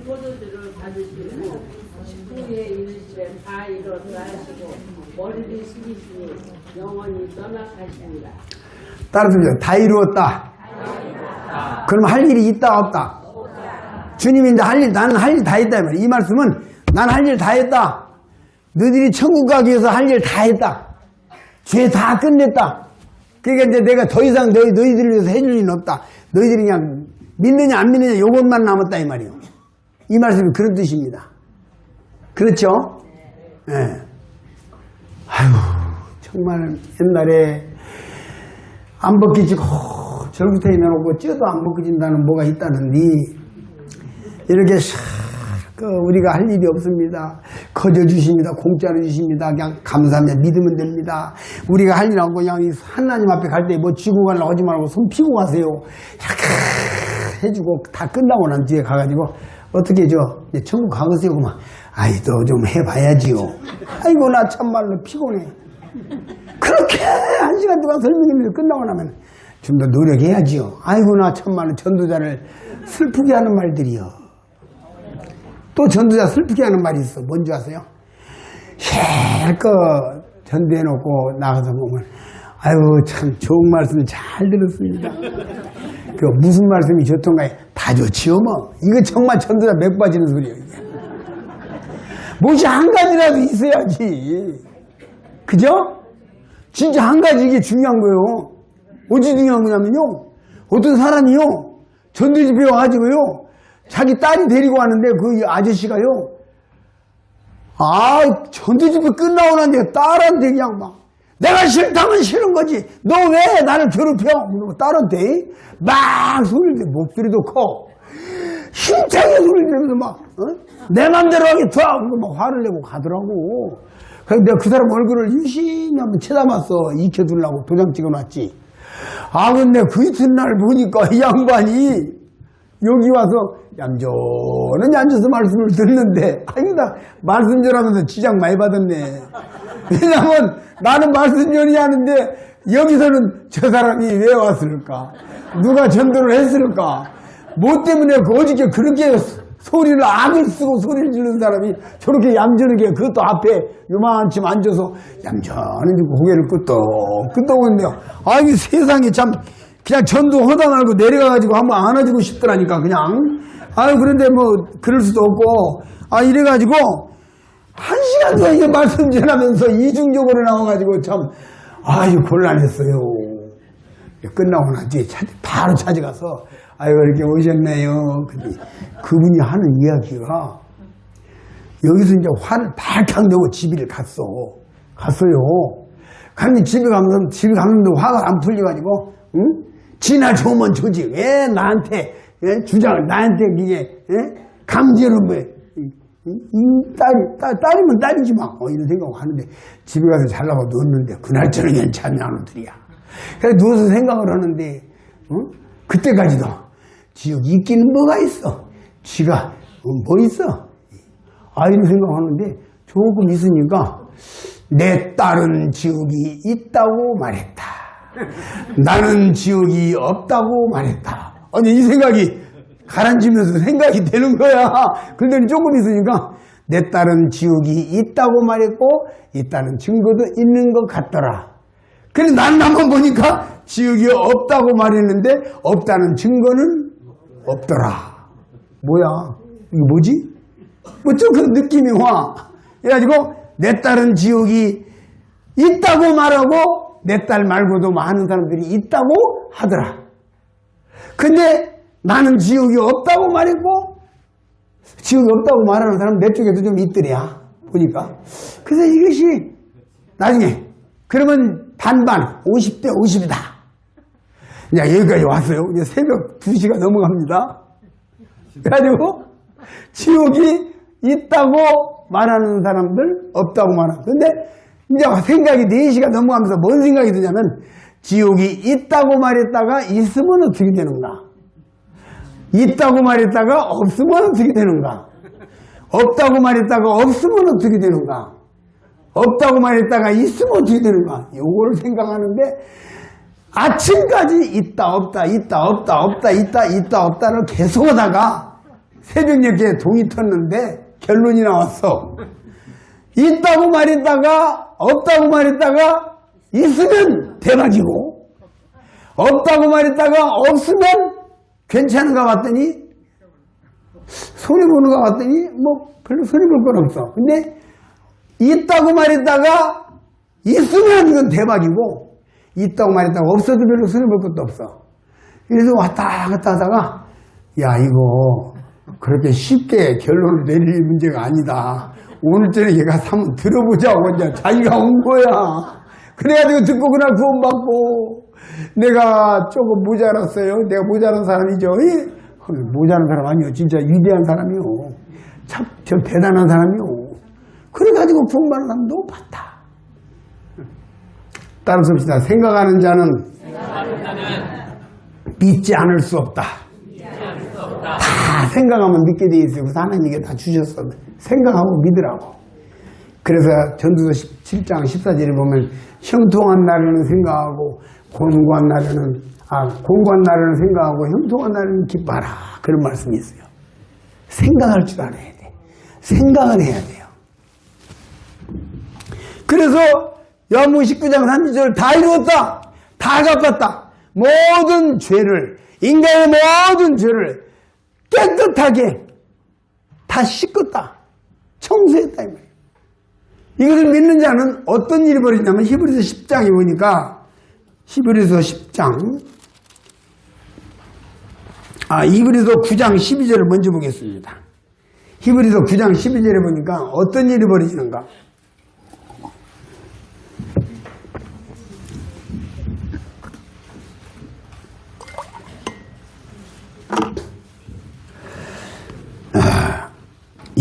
포도주를 받으시고 식구에 이르시되 다 일어나시고 머리를 숙이시니 영원히 떠나가십니다. 따라서 다 이루었다. 그럼 할 일이 있다 없다? 주님이 이제 나는 할 일 다 했다 이 말이야. 이 말씀은 난 할 일 다 했다. 너희들이 천국 가기 위해서 할 일 다 했다. 죄 다 끝냈다. 그러니까 이제 내가 더 이상 너희들을 위해서 해줄 일은 없다. 너희들이 그냥 믿느냐 안 믿느냐 요것만 남았다 이 말이에요. 이 말씀이 그런 뜻입니다. 그렇죠? 예. 네. 정말 옛날에 안 벗기지고 절구탱이 내놓고 쪄도 안 벗겨진다는 뭐가 있다는데 이렇게 우리가 할 일이 없습니다. 거저 주십니다. 공짜로 주십니다. 그냥 감사하며 믿으면 됩니다. 우리가 할 일 없고 그냥 하나님 앞에 갈 때 뭐 쥐고 가려고 하지 말고 손 피고 가세요. 이렇게 해주고 다 끝나고 난 뒤에 가가지고 어떻게 해줘? 이제 천국 가보세요. 그만. 너 좀 해봐야지요. 아이고 나 참말로 피곤해. 그렇게 1시간 동안 설명했는데 끝나고 나면 좀 더 노력해야지요. 아이고 나 참말로 전도자를 슬프게 하는 말들이요. 또 전도자 슬프게 하는 말이 있어. 뭔지 아세요? 실컷 전도해놓고 나가서 보면 참 좋은 말씀 잘 들었습니다. 그 무슨 말씀이 좋던가 다 좋지요 뭐. 이거 정말 전도자 맥 빠지는 소리예요 이게. 무엇이 한 가지라도 있어야지. 그죠? 진짜 한 가지 이게 중요한 거예요. 어찌 중요한 거냐면요. 어떤 사람이요. 전도집에 와가지고요. 자기 딸이 데리고 왔는데 그 아저씨가요. 전도집에 끝나고 난 뒤에 딸한테 그냥 막 내가 싫다면 싫은 거지. 너 왜 나를 괴롭혀? 딸한테 막 소리를 내. 목소리도 커. 힘차게 소리를 내면서 막 내 맘대로 하게 둬. 막 화를 내고 가더라고. 그래서 내가 그 사람 얼굴을 유심히 한번 쳐다봤어. 익혀두려고 도장 찍어놨지. 근데 그 이튿날 보니까 이 양반이 여기 와서 얌전히 앉아서 말씀을 듣는데 나 말씀 전하면서 지장 많이 받았네. 왜냐면 나는 말씀 전이 하는데 여기서는 저 사람이 왜 왔을까? 누가 전도를 했을까? 뭐 때문에 어저께 그렇게 소리를 악을 쓰고 소리를 지르는 사람이 저렇게 얌전하게 그것도 앞에 요만큼 앉아서 얌전히 고개를 끄떡 있네요. 이 세상에 참 그냥 전도 허다 말고 내려가가지고 한번 안아주고 싶더라니까 그냥. 그런데 뭐 그럴 수도 없고 이래가지고 1시간 동안 이게 말씀 전하면서 이중적으로 나와가지고 참 아주 곤란했어요. 끝나고 난 뒤에 바로 찾아가서 아유 이렇게 오셨네요. 근데 그분이 하는 이야기가 여기서 이제 화를 발칵 내고 집에 갔어요. 근데 집에 갔는데 화가 안 풀려가지고, 응? 지나 좋으면 좋지. 왜 나한테, 주장을, 나한테 이게, 강제로 딸이면 딸이지 마. 이런 생각을 하는데, 집에 가서 잘라고 누웠는데, 그날 저녁엔 잠이 안 오더리야. 그래서 누워서 생각을 하는데, 그때까지도, 지옥이 있기는 뭐가 있어? 쥐가, 뭐 있어? 이런 생각하는데, 조금 있으니까, 내 딸은 지옥이 있다고 말했다. 나는 지옥이 없다고 말했다. 아니, 이 생각이 가라앉으면서 생각이 되는 거야. 그런데 조금 있으니까 내 딸은 지옥이 있다고 말했고 있다는 증거도 있는 것 같더라. 그래서 난 한번 보니까 지옥이 없다고 말했는데 없다는 증거는 없더라. 뭐야? 이게 뭐지? 뭐 좀 그런 느낌이 와. 그래가지고 내 딸은 지옥이 있다고 말하고 내 딸 말고도 많은 사람들이 있다고 하더라. 근데 나는 지옥이 없다고 말했고 지옥이 없다고 말하는 사람 내 쪽에도 좀 있더랴. 보니까. 그래서 이것이 나중에 그러면 반반 50대 50이다. 이제 여기까지 왔어요. 이제 새벽 2시가 넘어갑니다. 그래가지고 지옥이 있다고 말하는 사람들 없다고 말하고. 근데 이제 생각이 4시가 넘어가면서 뭔 생각이 드냐면 지옥이 있다고 말했다가 있으면 어떻게 되는가? 있다고 말했다가 없으면 어떻게 되는가? 없다고 말했다가 없으면 어떻게 되는가? 없다고 말했다가 있으면 어떻게 되는가? 요걸 생각하는데 아침까지 있다 없다 있다 없다 없다 있다 있다 없다를 계속 하다가 새벽녘에 동이 텄는데 결론이 나왔어. 있다고 말했다가 없다고 말했다가 있으면 대박이고 없다고 말했다가 없으면 괜찮은가 봤더니 손해보는가 봤더니 뭐 별로 손해볼 건 없어. 근데 있다고 말했다가 있으면 이건 대박이고 있다고 말했다가 없어도 별로 손해볼 것도 없어. 그래서 왔다 갔다 하다가 야 이거 그렇게 쉽게 결론을 내릴 문제가 아니다. 오늘 저녁에 가서 한번 들어보자고 이제 자기가 온 거야. 그래가지고 듣고 그날 구원 받고 내가 조금 모자랐어요. 내가 모자란 사람이죠. 모자란 사람 아니요. 진짜 위대한 사람이요. 참 대단한 사람이요. 그래가지고 구원 받는 사람도 봤다. 따라 씁시다. 생각하는 자는 믿지 않을 수 없다. 다 생각하면 믿게 돼 있어요. 그래서 하나님께 다 주셨어. 생각하고 믿으라고. 그래서 전도서 17장 14절에 보면 형통한 날에는 생각하고 곤고한 날에는 생각하고 형통한 날에는 기뻐하라. 그런 말씀이 있어요. 생각할 줄 알아야 돼. 생각을 해야 돼요. 그래서 요한복음 19장 30절 다 이루었다. 다 갚았다. 모든 죄를 인간의 모든 죄를 깨끗하게 다 씻었다. 청소했다. 이 말이에요. 이것을 믿는 자는 어떤 일이 벌어지냐면 히브리서 10장에 보니까 히브리서 10장 히브리서 9장 12절을 먼저 보겠습니다. 히브리서 9장 12절에 보니까 어떤 일이 벌어지는가?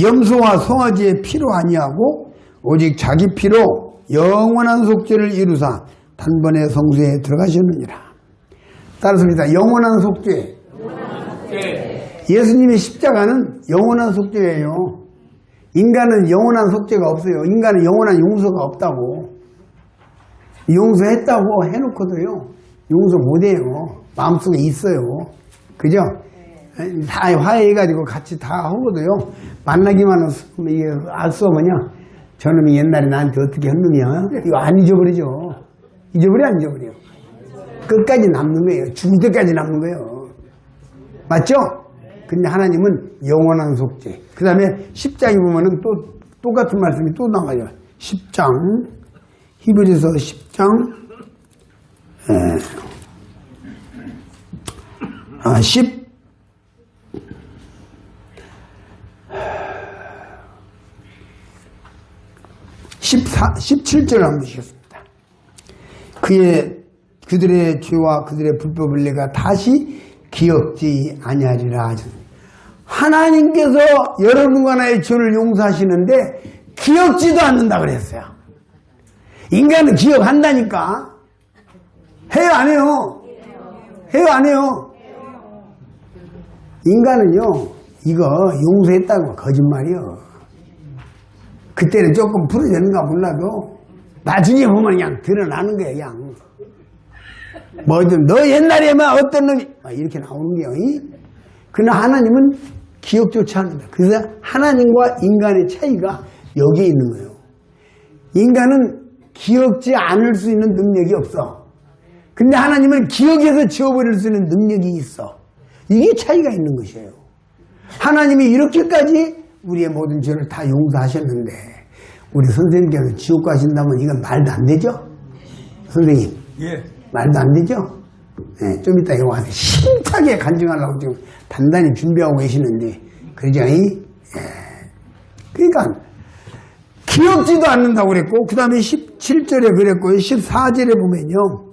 염소와 송아지의 피로 아니하고 오직 자기 피로 영원한 속죄를 이루사 단번에 성소에 들어가셨느니라. 따라서입니다. 영원한 속죄. 예수님의 십자가는 영원한 속죄예요. 인간은 영원한 속죄가 없어요. 인간은 영원한 용서가 없다고. 용서했다고 해놓고도요. 용서 못해요. 마음속에 있어요. 그죠? 다 화해해가지고 같이 다 하고도요. 만나기만 하면 알 수 없으냐? 저놈이 옛날에 나한테 어떻게 했느냐? 이거 안 잊어버리죠. 잊어버려 안 잊어버려? 끝까지 남는 거예요. 죽을 때까지 남는 거예요. 맞죠? 근데 하나님은 영원한 속죄. 그 다음에 10장에 보면은 또 똑같은 말씀이 또 나와요. 10장 히브리서 10장 십칠 절 한번 보시겠습니다. 그들의 죄와 그들의 불법을 내가 다시 기억지 아니하리라 하셨습니다. 하나님께서 여러분과 나의 죄를 용서하시는데 기억지도 않는다 그랬어요. 인간은 기억한다니까. 해요 안 해요? 해요 안 해요? 인간은요 이거 용서했다고 거짓말이요. 그때는 조금 풀어졌는가 몰라도 나중에 보면 그냥 드러나는 거예요. 그냥 뭐든 너 옛날에 막 어떤 놈이 막 이렇게 나오는 게요. 그러나 하나님은 기억조차 않는다. 그래서 하나님과 인간의 차이가 여기에 있는 거예요. 인간은 기억지 않을 수 있는 능력이 없어. 근데 하나님은 기억에서 지워버릴 수 있는 능력이 있어. 이게 차이가 있는 것이에요. 하나님이 이렇게까지 우리의 모든 죄를 다 용서하셨는데 우리 선생님께서 지옥 가신다면 이건 말도 안 되죠? 선생님. 예. 말도 안 되죠? 네, 좀 이따 이거 와서 힘차게 간증하려고 지금 단단히 준비하고 계시는데, 그러죠? 그러니까, 기억지도 않는다고 그랬고, 그 다음에 17절에 그랬고요. 14절에 보면요.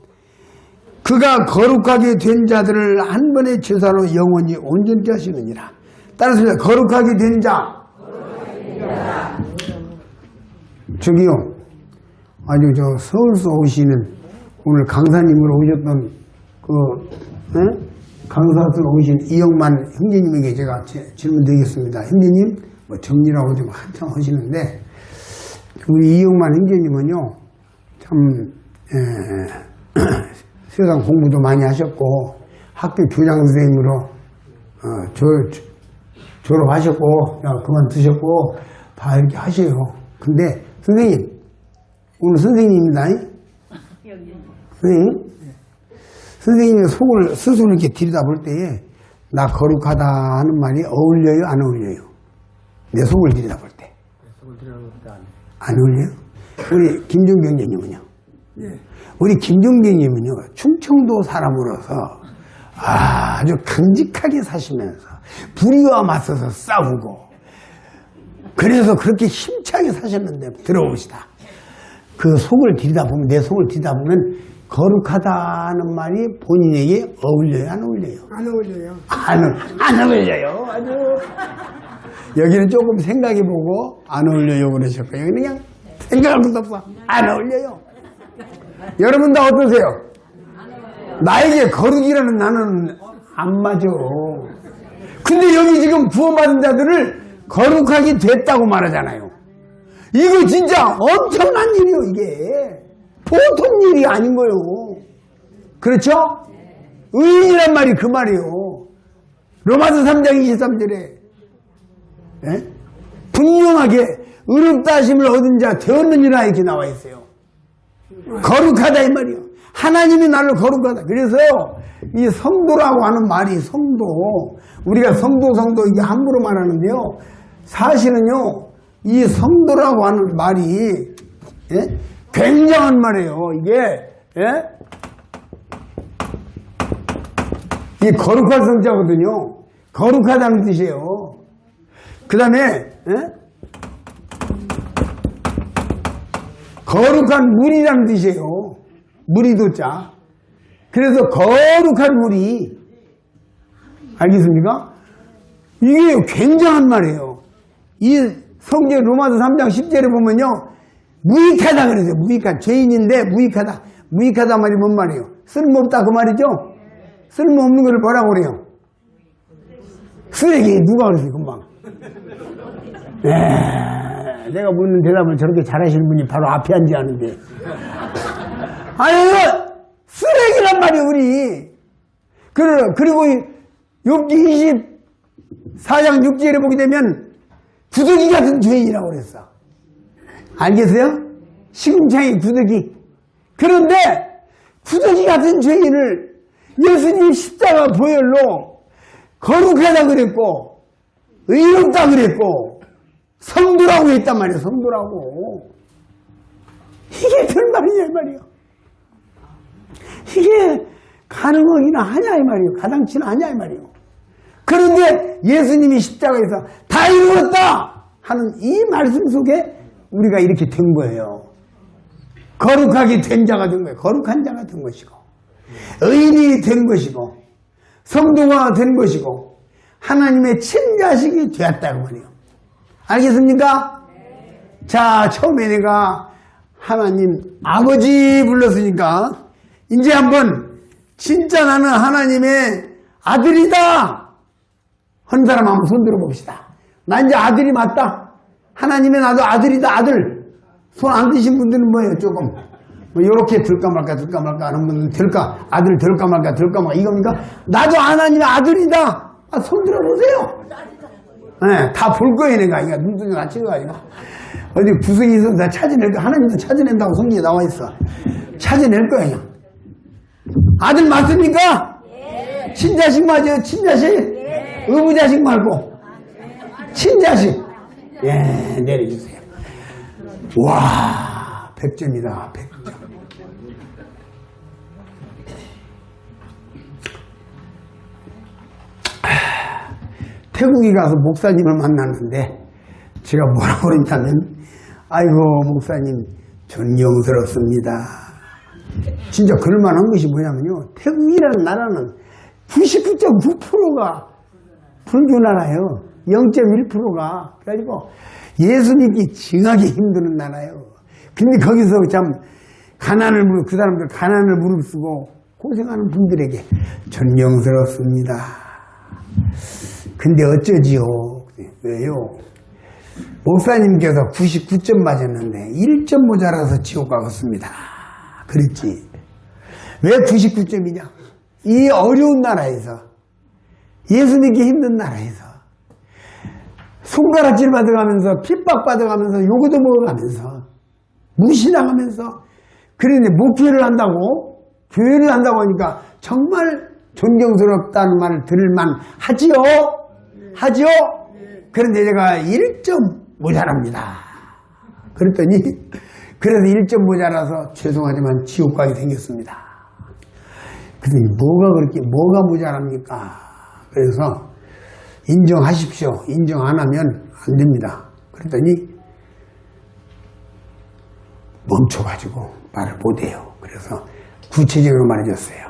그가 거룩하게 된 자들을 한 번의 제사로 영원히 온전케 하시느니라. 따라서 거룩하게 된 자. 저기요. 아주 서울서 오시는 오늘 강사님으로 오셨던 강사로 오신 이영만 형제님에게 제가 질문 드리겠습니다. 형제님, 뭐 정리라고 좀 한참 하시는데, 우리 이영만 형제님은요, 참, 세상 공부도 많이 하셨고, 학교 교장 선생님으로, 졸업하셨고, 그만두셨고, 다 이렇게 하셔요. 근데, 선생님, 오늘 선생님입니다. 선생님? 선생님의 속을 스스로 이렇게 들여다볼 때에 나 거룩하다 하는 말이 어울려요? 안 어울려요? 내 속을 들여다볼 때. 안 어울려요? 우리 김종경님은요? 우리 김종경님은요, 충청도 사람으로서 아주 강직하게 사시면서 불의와 맞서서 싸우고 그래서 그렇게 힘차게 사셨는데 들어봅시다. 그 속을 들여다보면, 내 속을 들여다보면 거룩하다는 말이 본인에게 어울려요? 안 어울려요? 안 어울려요. 안 어울려요. 아주. 여기는 조금 생각해보고 안 어울려요 그러셨고요. 여기는 그냥 생각할 것도 없어. 안 어울려요. 여러분 다 어떠세요? 나에게 거룩이라는 나는 안 맞아. 근데 여기 지금 구원받은 자들을 거룩하게 됐다고 말하잖아요. 이거 진짜 엄청난 일이에요, 이게. 보통 일이 아닌 거예요. 그렇죠? 의인이란 말이 그 말이에요. 로마서 3장 23절에 분명하게 의롭다 하심을 얻은 자 되었느니라 이렇게 나와 있어요. 거룩하다 이 말이에요. 하나님이 나를 거룩하다. 그래서 이 성도라고 하는 말이 성도, 우리가 성도 이게 함부로 말하는데요. 사실은요, 이 성도라고 하는 말이 굉장한 말이에요. 이게 이 거룩한 성자거든요. 거룩하다는 뜻이에요. 그 다음에 거룩한 물이라는 뜻이에요. 물이도 자. 그래서 거룩한 물이, 알겠습니까? 이게 굉장한 말이에요. 이 성경 로마서 3장 10절에 보면요, 무익하다 그러죠. 무익한, 죄인인데 무익하다. 무익하다 말이 뭔 말이에요? 쓸모없다 그 말이죠? 쓸모없는 걸 뭐라고 그래요? 쓰레기. 누가 그랬어요 금방? 내가 묻는 대답을 저렇게 잘하시는 분이 바로 앞에 앉아있는데. 아니 이거 쓰레기란 말이에요 우리. 그리고 욥기 24장 6절에 보게 되면 구더기 같은 죄인이라고 그랬어. 알겠어요? 시궁창이 구더기. 그런데 구더기 같은 죄인을 예수님 십자가 보혈로 거룩하다 그랬고 의롭다 그랬고 성도라고 했단 말이에요. 성도라고. 이게 별 말이냐 이 말이에요. 어떻게 가능하기나 하냐 이 말이에요. 가당치나 하냐 이 말이에요. 그런데 예수님이 십자가에서 다 이루었다 하는 이 말씀 속에 우리가 이렇게 된 거예요. 거룩하게 된 자가 된 거예요. 거룩한 자가 된 것이고 의인이 된 것이고 성도가 된 것이고 하나님의 친자식이 되었다고 말이에요. 알겠습니까? 자, 처음에 내가 하나님 아버지 불렀으니까 이제 한번 진짜 나는 하나님의 아들이다 한 사람 한번 손 들어봅시다. 나 이제 아들이 맞다. 하나님의 나도 아들이다. 아들. 손 안 드신 분들은 뭐예요? 조금 뭐 요렇게 들까 말까 하는 분들은 들까 아들 들까 말까 이겁니까? 나도 하나님의 아들이다. 아, 손 들어보세요. 네, 다 볼 거예요 내가. 이거 눈등이 다 찍어가지고 어디 구석이 있어서 다 찾아낼 거야. 하나님도 찾아낸다고 성경에 나와 있어. 찾아낼 거야 그냥. 아들 맞습니까? 예. 친자식 맞아요? 친자식? 예. 의무자식 말고 친자식. 예, 내려주세요. 와, 100점이다. 100점. 태국에 가서 목사님을 만났는데 제가 뭐라고 그랬냐면 아이고 목사님 존경스럽습니다. 진짜 그럴만한 것이 뭐냐면요, 태국이라는 나라는 99.9%가 불교 나라예요. 0.1%가 그래가지고 예수 믿기 징하게 힘드는 나라예요. 근데 거기서 참 그 사람들 가난을 무릅쓰고 고생하는 분들에게 존경스럽습니다. 근데 어쩌지요? 왜요? 목사님께서 99점 맞았는데 1점 모자라서 지옥 가겠습니다. 그랬지. 왜 99점이냐? 이 어려운 나라에서, 예수 믿기 힘든 나라에서 손가락질 받아가면서 핍박받아가면서 요거도 먹어가면서 무시당하면서 그런데 목회를 한다고 교회를 한다고 하니까 정말 존경스럽다는 말을 들을만 하지요? 하지요? 그런데 제가 1점 모자랍니다. 그랬더니 그래서 1점 모자라서 죄송하지만 지옥 가게 생겼습니다. 그랬더니 뭐가 모자랍니까? 그래서 인정하십시오. 인정 안 하면 안 됩니다. 그랬더니 멈춰가지고 말을 못해요. 그래서 구체적으로 말해줬어요.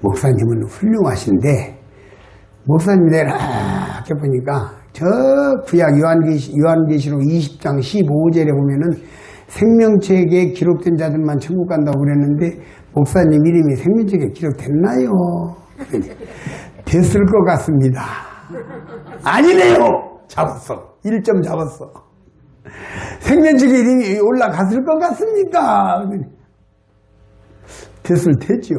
목사님은 훌륭하신데 목사님 내가 이렇게 보니까 저 구약 요한계시록 20장 15절에 보면은 생명책에 기록된 자들만 천국 간다고 그랬는데 목사님 이름이 생명책에 기록됐나요? 됐을 것 같습니다. 아니네요. 잡았어. 1점 잡았어. 생명책에 이름이 올라갔을 것 같습니까? 됐을 테지요.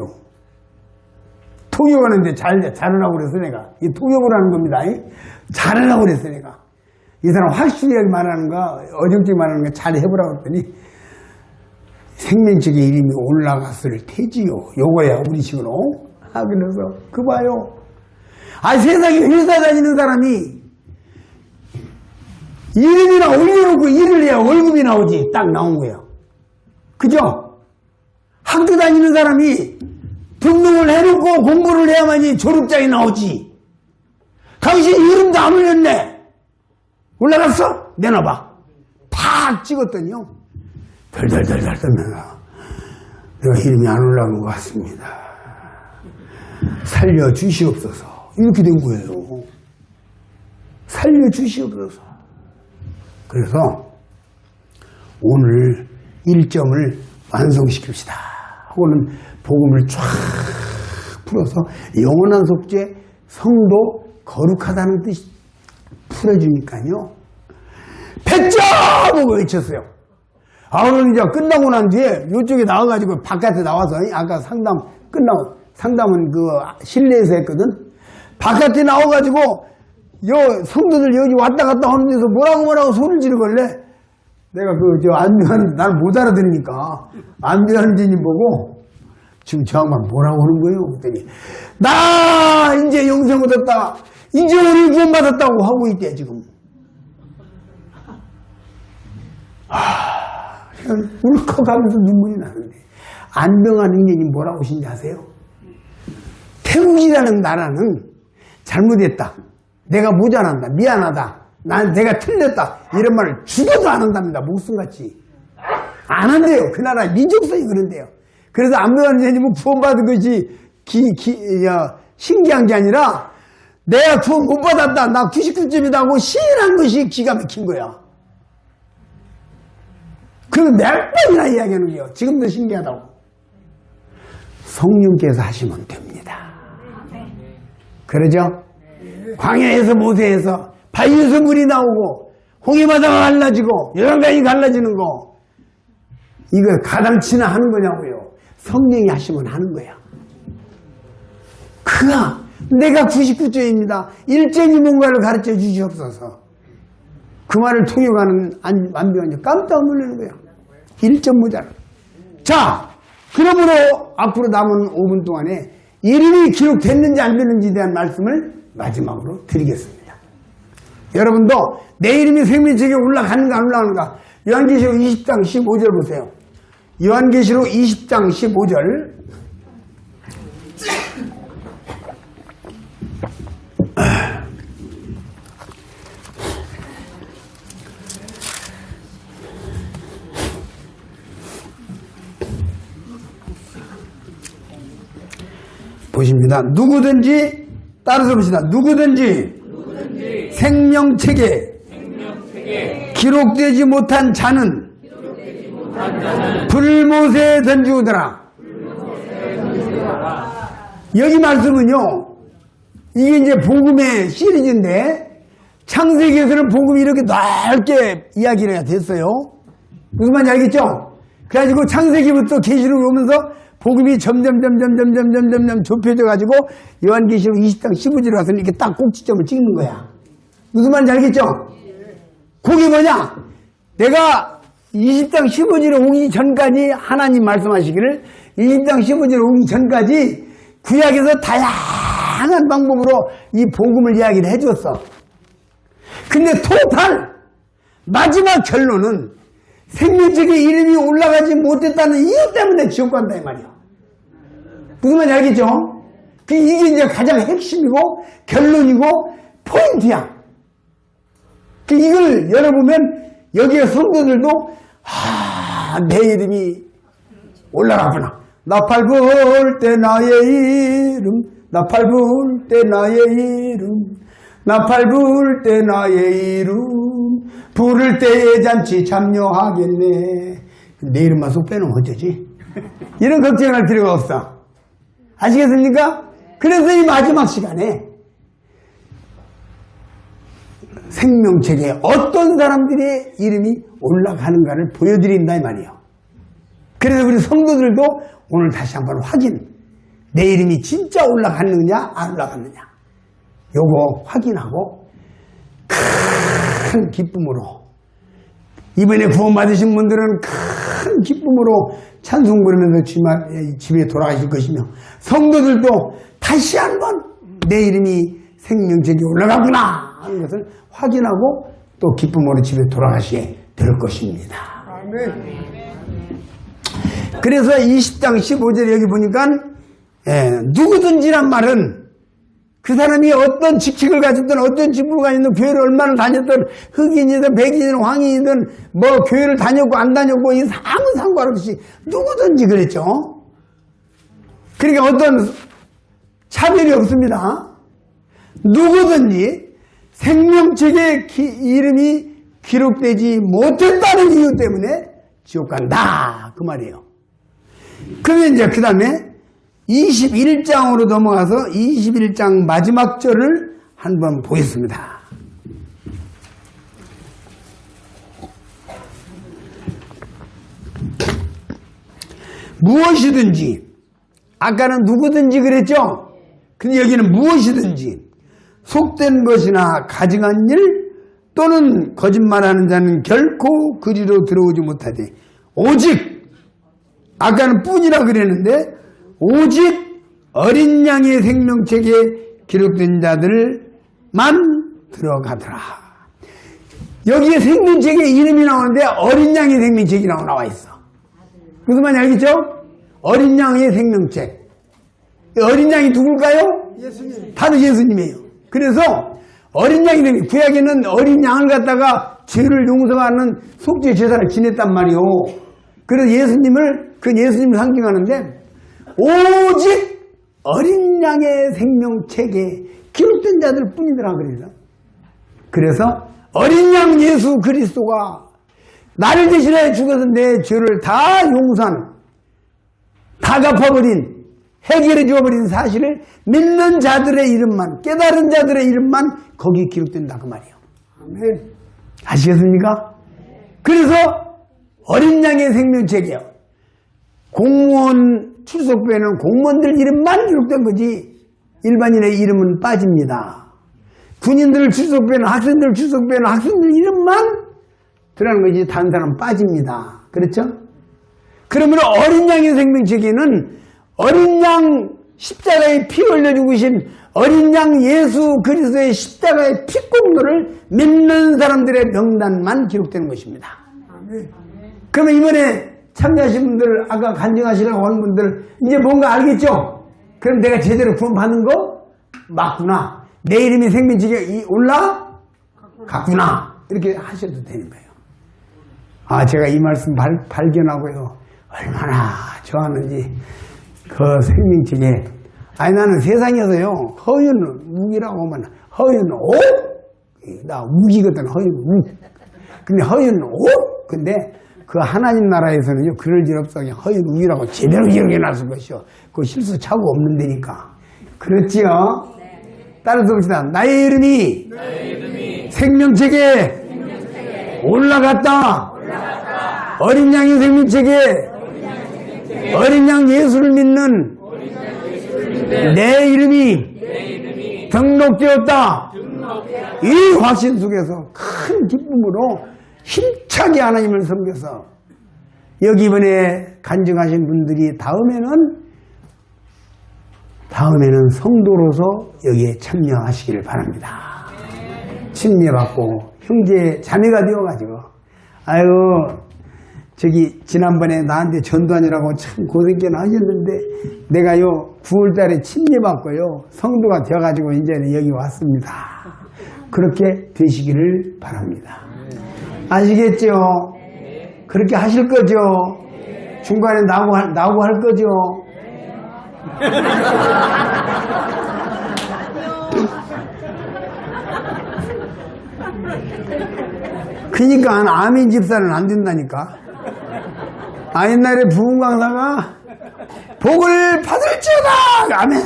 통역하는데 잘하라고 그랬어 내가. 이 통역을 하는 겁니다. 잘하라고 그랬어 내가. 이 사람 확실하게 말하는 거, 어정쩡히 말하는 거 잘 해보라고 했더니 생명책에 이름이 올라갔을 테지요. 요거야 우리식으로. 그래서 그 봐요. 세상에 회사 다니는 사람이 이름이나 올려놓고 일을 해야 월급이 나오지. 딱 나온 거예요. 그죠? 학교 다니는 사람이 등록을 해놓고 공부를 해야만이 졸업장이 나오지. 당신 이름도 안 올렸네. 올라갔어? 내놔봐. 팍 찍었더니요, 덜덜덜덜 떨면서 내가 이름이 안 올라간 것 같습니다. 살려주시옵소서. 이렇게 된 거예요. 살려주시옵소서. 그래서 오늘 1점을 완성시킵시다. 하고는 복음을 쫙 풀어서 영원한 속죄, 성도, 거룩하다는 뜻이 풀어주니까요. 100점! 하고 외쳤어요. 오늘 이제 끝나고 난 뒤에 이쪽에 나와가지고 바깥에 나와서 아까 상담 끝나고, 상담은 그 실내에서 했거든. 바깥에 나와가지고 성도들 여기 왔다 갔다 하는 데서 뭐라고 소리를 지르길래 내가 나를 못 알아들으니까 안비환진님 보고 지금 저 양반 뭐라고 하는 거예요? 그랬더니 나 이제 영생 얻었다. 이제 우리 구원 받았다고 하고 있대 지금. 울컥하면서 눈물이 나는데 안병환 의원이 뭐라고 하신지 아세요? 태국이라는 나라는 잘못했다. 내가 모자란다. 미안하다. 내가 틀렸다. 이런 말을 죽어도 안 한답니다. 목숨같이. 안 한대요. 그 나라 민족성이 그런데요. 그래서 안병환 의원님은 구원받은 것이 신기한 게 아니라 내가 구원 못 받았다. 나 99점이다 하고 시인한 것이 기가 막힌 거야. 그걸 몇 번이나 이야기하는 거예요. 지금도 신기하다고. 성령께서 하시면 됩니다. 그러죠? 광야에서 모세에서 바위에서 물이 나오고 홍해바다가 갈라지고 요단강이 갈라지는 거 이거 가당치나 하는 거냐고요. 성령이 하시면 하는 거야. 그가 내가 99점입니다. 일쟁이 뭔가를 가르쳐 주시옵소서. 그 말을 통역하는 안병환이 깜짝 놀라는 거야. 1점 모자라. 자, 그러므로 앞으로 남은 5분 동안에 이름이 기록됐는지 안 됐는지에 대한 말씀을 마지막으로 드리겠습니다. 여러분도 내 이름이 생명책에 올라가는가 안 올라가는가 요한계시록 20장 15절 보세요. 요한계시록 20장 15절 보십니다. 누구든지 따라서 봅시다. 누구든지 생명책에 기록되지 못한 자는 불못에 던지우더라. 여기 말씀은요, 이게 이제 복음의 시리즈인데 창세기에서는 복음이 이렇게 넓게 이야기가 됐어요. 무슨 말인지 알겠죠? 그래가지고 창세기부터 계시록이 오면서 복음이 점점 좁혀져 가지고 요한계시록 20장 15절에 와서 이렇게 딱 꼭지점을 찍는 거야. 무슨 말인지 알겠죠? 그게 뭐냐? 내가 20장 15절에 오기 전까지 하나님 말씀하시기를 20장 15절에 오기 전까지 구약에서 다양한 방법으로 이 복음을 이야기를 해줬어. 근데 토탈 마지막 결론은 생명책에 이름이 올라가지 못했다는 이유 때문에 지옥 간다 이 말이야. 무슨 말인지 알겠죠? 이게 이제 가장 핵심이고 결론이고 포인트야. 이걸 열어보면 여기에 성도들도 내 이름이 올라가구나. 나팔 불 때 나의 이름, 나팔 불 때 나의 이름, 나팔 불 때 나의 이름, 부를 때의 잔치 참여하겠네. 내 이름만 쏙 빼놓으면 어쩌지? 이런 걱정할 필요가 없어. 아시겠습니까? 그래서 이 마지막 시간에 생명책에 어떤 사람들의 이름이 올라가는가를 보여드린다 이 말이에요. 그래서 우리 성도들도 오늘 다시 한번 확인, 내 이름이 진짜 올라갔느냐 안 올라갔느냐 요거 확인하고 큰 기쁨으로, 이번에 구원받으신 분들은 큰 기쁨으로 찬송 부르면서 집에 돌아가실 것이며, 성도들도 다시 한번 내 이름이 생명책에 올라가구나 하는 것을 확인하고 또 기쁨으로 집에 돌아가시게 될 것입니다. 아멘. 그래서 20장 15절에 여기 보니까 누구든지란 말은 그 사람이 어떤 직책을 가졌든 어떤 직분을 가졌든 교회를 얼마나 다녔든 흑인이든 백인이든 황인이든 뭐 교회를 다녔고 안 다녔고 이 아무 상관없이 누구든지 그랬죠. 그러니까 어떤 차별이 없습니다. 누구든지 생명책에 이름이 기록되지 못했다는 이유 때문에 지옥 간다 그 말이에요. 그러면 이제 그 다음에 21장으로 넘어가서 21장 마지막 절을 한번 보겠습니다. 무엇이든지, 아까는 누구든지 그랬죠? 근데 여기는 무엇이든지 속된 것이나 가증한 일 또는 거짓말하는 자는 결코 그리로 들어오지 못하되 오직, 아까는 뿐이라 그랬는데 오직 어린 양의 생명책에 기록된 자들만 들어가더라. 여기에 생명책에 이름이 나오는데 어린 양의 생명책이라고 나와 있어. 무슨 말인지 알겠죠? 어린 양의 생명책. 이 어린 양이 누굴까요? 예수님. 바로 예수님이에요. 그래서 어린 양이 되는 구약에는 어린 양을 갖다가 죄를 용서하는 속죄 제사를 지냈단 말이요. 그래서 예수님을 상징하는데 오직 어린 양의 생명책에 기록된 자들 뿐이더라 그래요. 그래서 어린 양 예수 그리스도가 나를 대신해 죽어서 내 죄를 다 용서한, 다 갚아버린, 해결해 주어버린 사실을 믿는 자들의 이름만, 깨달은 자들의 이름만 거기에 기록된다 그 말이에요. 아멘. 아시겠습니까? 그래서 어린 양의 생명책이에요. 공무원 출석부에는 공무원들 이름만 기록된 거지 일반인의 이름은 빠집니다. 군인들 출석부에는, 학생들 출석부에는 학생들 이름만 들어가는 거지 다른 사람 빠집니다. 그렇죠? 그러므로 어린 양의 생명책에는 어린 양 십자가에 피 흘려 죽으신 어린 양 예수 그리스도의 십자가의 피 공로를 믿는 사람들의 명단만 기록되는 것입니다. 아멘. 그러면 이번에 참여하신 분들, 아까 간증하시려고 하는 분들 이제 뭔가 알겠죠? 그럼 내가 제대로 구원받는 거 맞구나. 내 이름이 생명책에 올라갔구나. 이렇게 하셔도 되는 거예요. 아, 제가 이 말씀 발견하고요. 얼마나 좋았는지. 그 생명책에. 아니, 나는 세상에서요, 허윤 우기라고 하면, 허윤 오? 나 우기거든, 허윤 우. 근데 허윤 오? 근데 그 하나님 나라에서는요, 그럴 일 없어. 그냥 허윤 우기라고 제대로 기록해 놨을 것이요. 그거 실수 차고 없는 데니까. 그렇지요? 따라서 봅시다. 나의 이름이 생명책에 올라갔다. 어린 양의 생명책에 어린 양 예수를 믿는 내 이름이 등록되었다. 이 확신 속에서 큰 기쁨으로 힘차게 하나님을 섬겨서 여기 이번에 간증하신 분들이 다음에는 성도로서 여기에 참여하시기를 바랍니다. 침례받고 형제 자매가 되어가지고 아이고 저기 지난번에 나한테 전도하느라고 참 고생께나 하셨는데 내가요 9월달에 침례받고요 성도가 되어가지고 이제는 여기 왔습니다. 그렇게 되시기를 바랍니다. 아시겠죠? 그렇게 하실 거죠? 중간에 나오고 할 거죠? 그러니까 아멘 집사는 안 된다니까. 아, 옛날에 부흥 강사가 복을 받을지어다 아멘,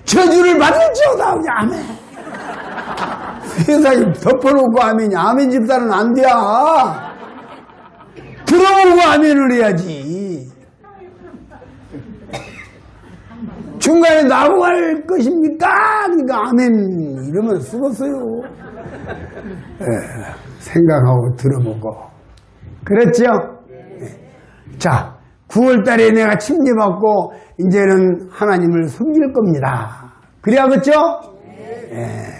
저주를 받을지어다 아멘. 세상에 덮어놓고 아멘이. 아멘 집사는 안 돼. 들어보고 아멘을 해야지. 중간에 나고 할 것입니까? 그러니까 아멘 이러면 쓰겠어요. 생각하고 들어보고. 그렇죠? 자, 9월달에 내가 침례받고 이제는 하나님을 섬길 겁니다. 그래야겠죠?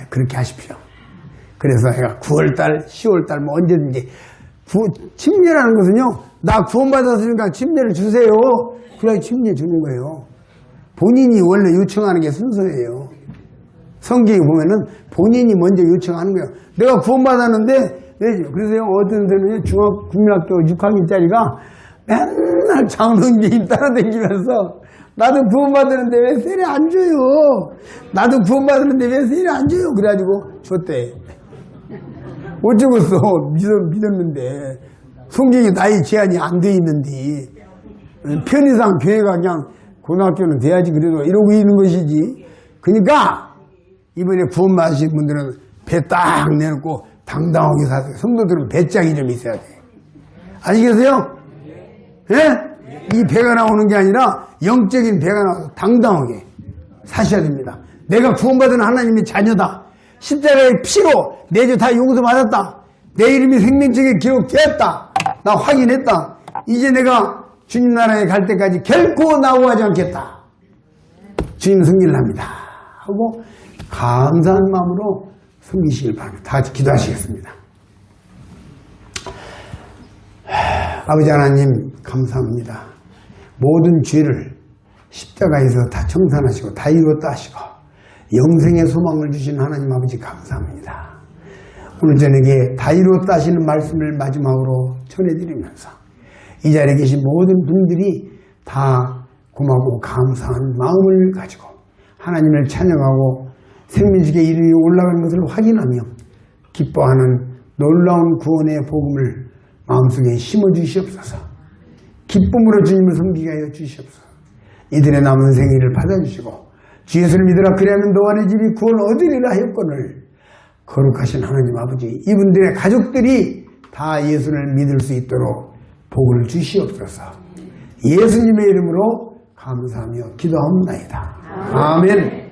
그렇게 하십시오. 그래서 내가 9월달, 10월달 뭐 언제든지 침례라는 것은요, 나 구원받았으니까 침례를 주세요. 그래야 침례 주는 거예요. 본인이 원래 요청하는 게 순서예요. 성경에 보면은 본인이 먼저 요청하는 거예요. 내가 구원받았는데, 그래서 어떤 데는 국민학교 6학년짜리가 맨날 장로님 따라다니면서 나도 구원받았는데 왜 세례 안 줘요? 나도 구원받았는데 왜 세례 안 줘요? 그래가지고 줬대. 어쩌겠어. 믿었는데. 성경에 나이 제한이 안 돼 있는데. 편의상 교회가 그냥 고등학교는 돼야지 그래도 이러고 있는 것이지. 그러니까 이번에 구원받으신 분들은 배 딱 내놓고 당당하게 사세요. 성도들은 배짱이 좀 있어야 돼. 아시겠어요? 예? 이 배가 나오는 게 아니라 영적인 배가 나와서 당당하게 사셔야 됩니다. 내가 구원받은 하나님의 자녀다. 십자가의 피로 내 죄 다 용서받았다. 내 이름이 생명책에 기록되었다. 나 확인했다. 이제 내가 주님 나라에 갈 때까지 결코 나오지 않겠다. 주님 승리를 합니다. 하고 감사한 마음으로 섬기시길 바랍니다. 다 같이 기도하시겠습니다. 아버지 하나님 감사합니다. 모든 죄를 십자가에서 다 청산하시고 다 이루었다 하시고 영생의 소망을 주신 하나님 아버지 감사합니다. 오늘 저녁에 다 이루었다 하시는 말씀을 마지막으로 전해드리면서 이 자리에 계신 모든 분들이 다 고맙고 감사한 마음을 가지고 하나님을 찬양하고 생민식에 이르러 올라가는 것을 확인하며 기뻐하는 놀라운 구원의 복음을 마음속에 심어주시옵소서. 기쁨으로 주님을 섬기게 하여 주시옵소서. 이들의 남은 생일을 받아주시고 주 예수를 믿으라 그리하면 너와의 집이 구원 얻으리라 하였거늘 거룩하신 하나님 아버지 이분들의 가족들이 다 예수를 믿을 수 있도록 복을 주시옵소서. 예수님의 이름으로 감사하며 기도하옵나이다. 아멘.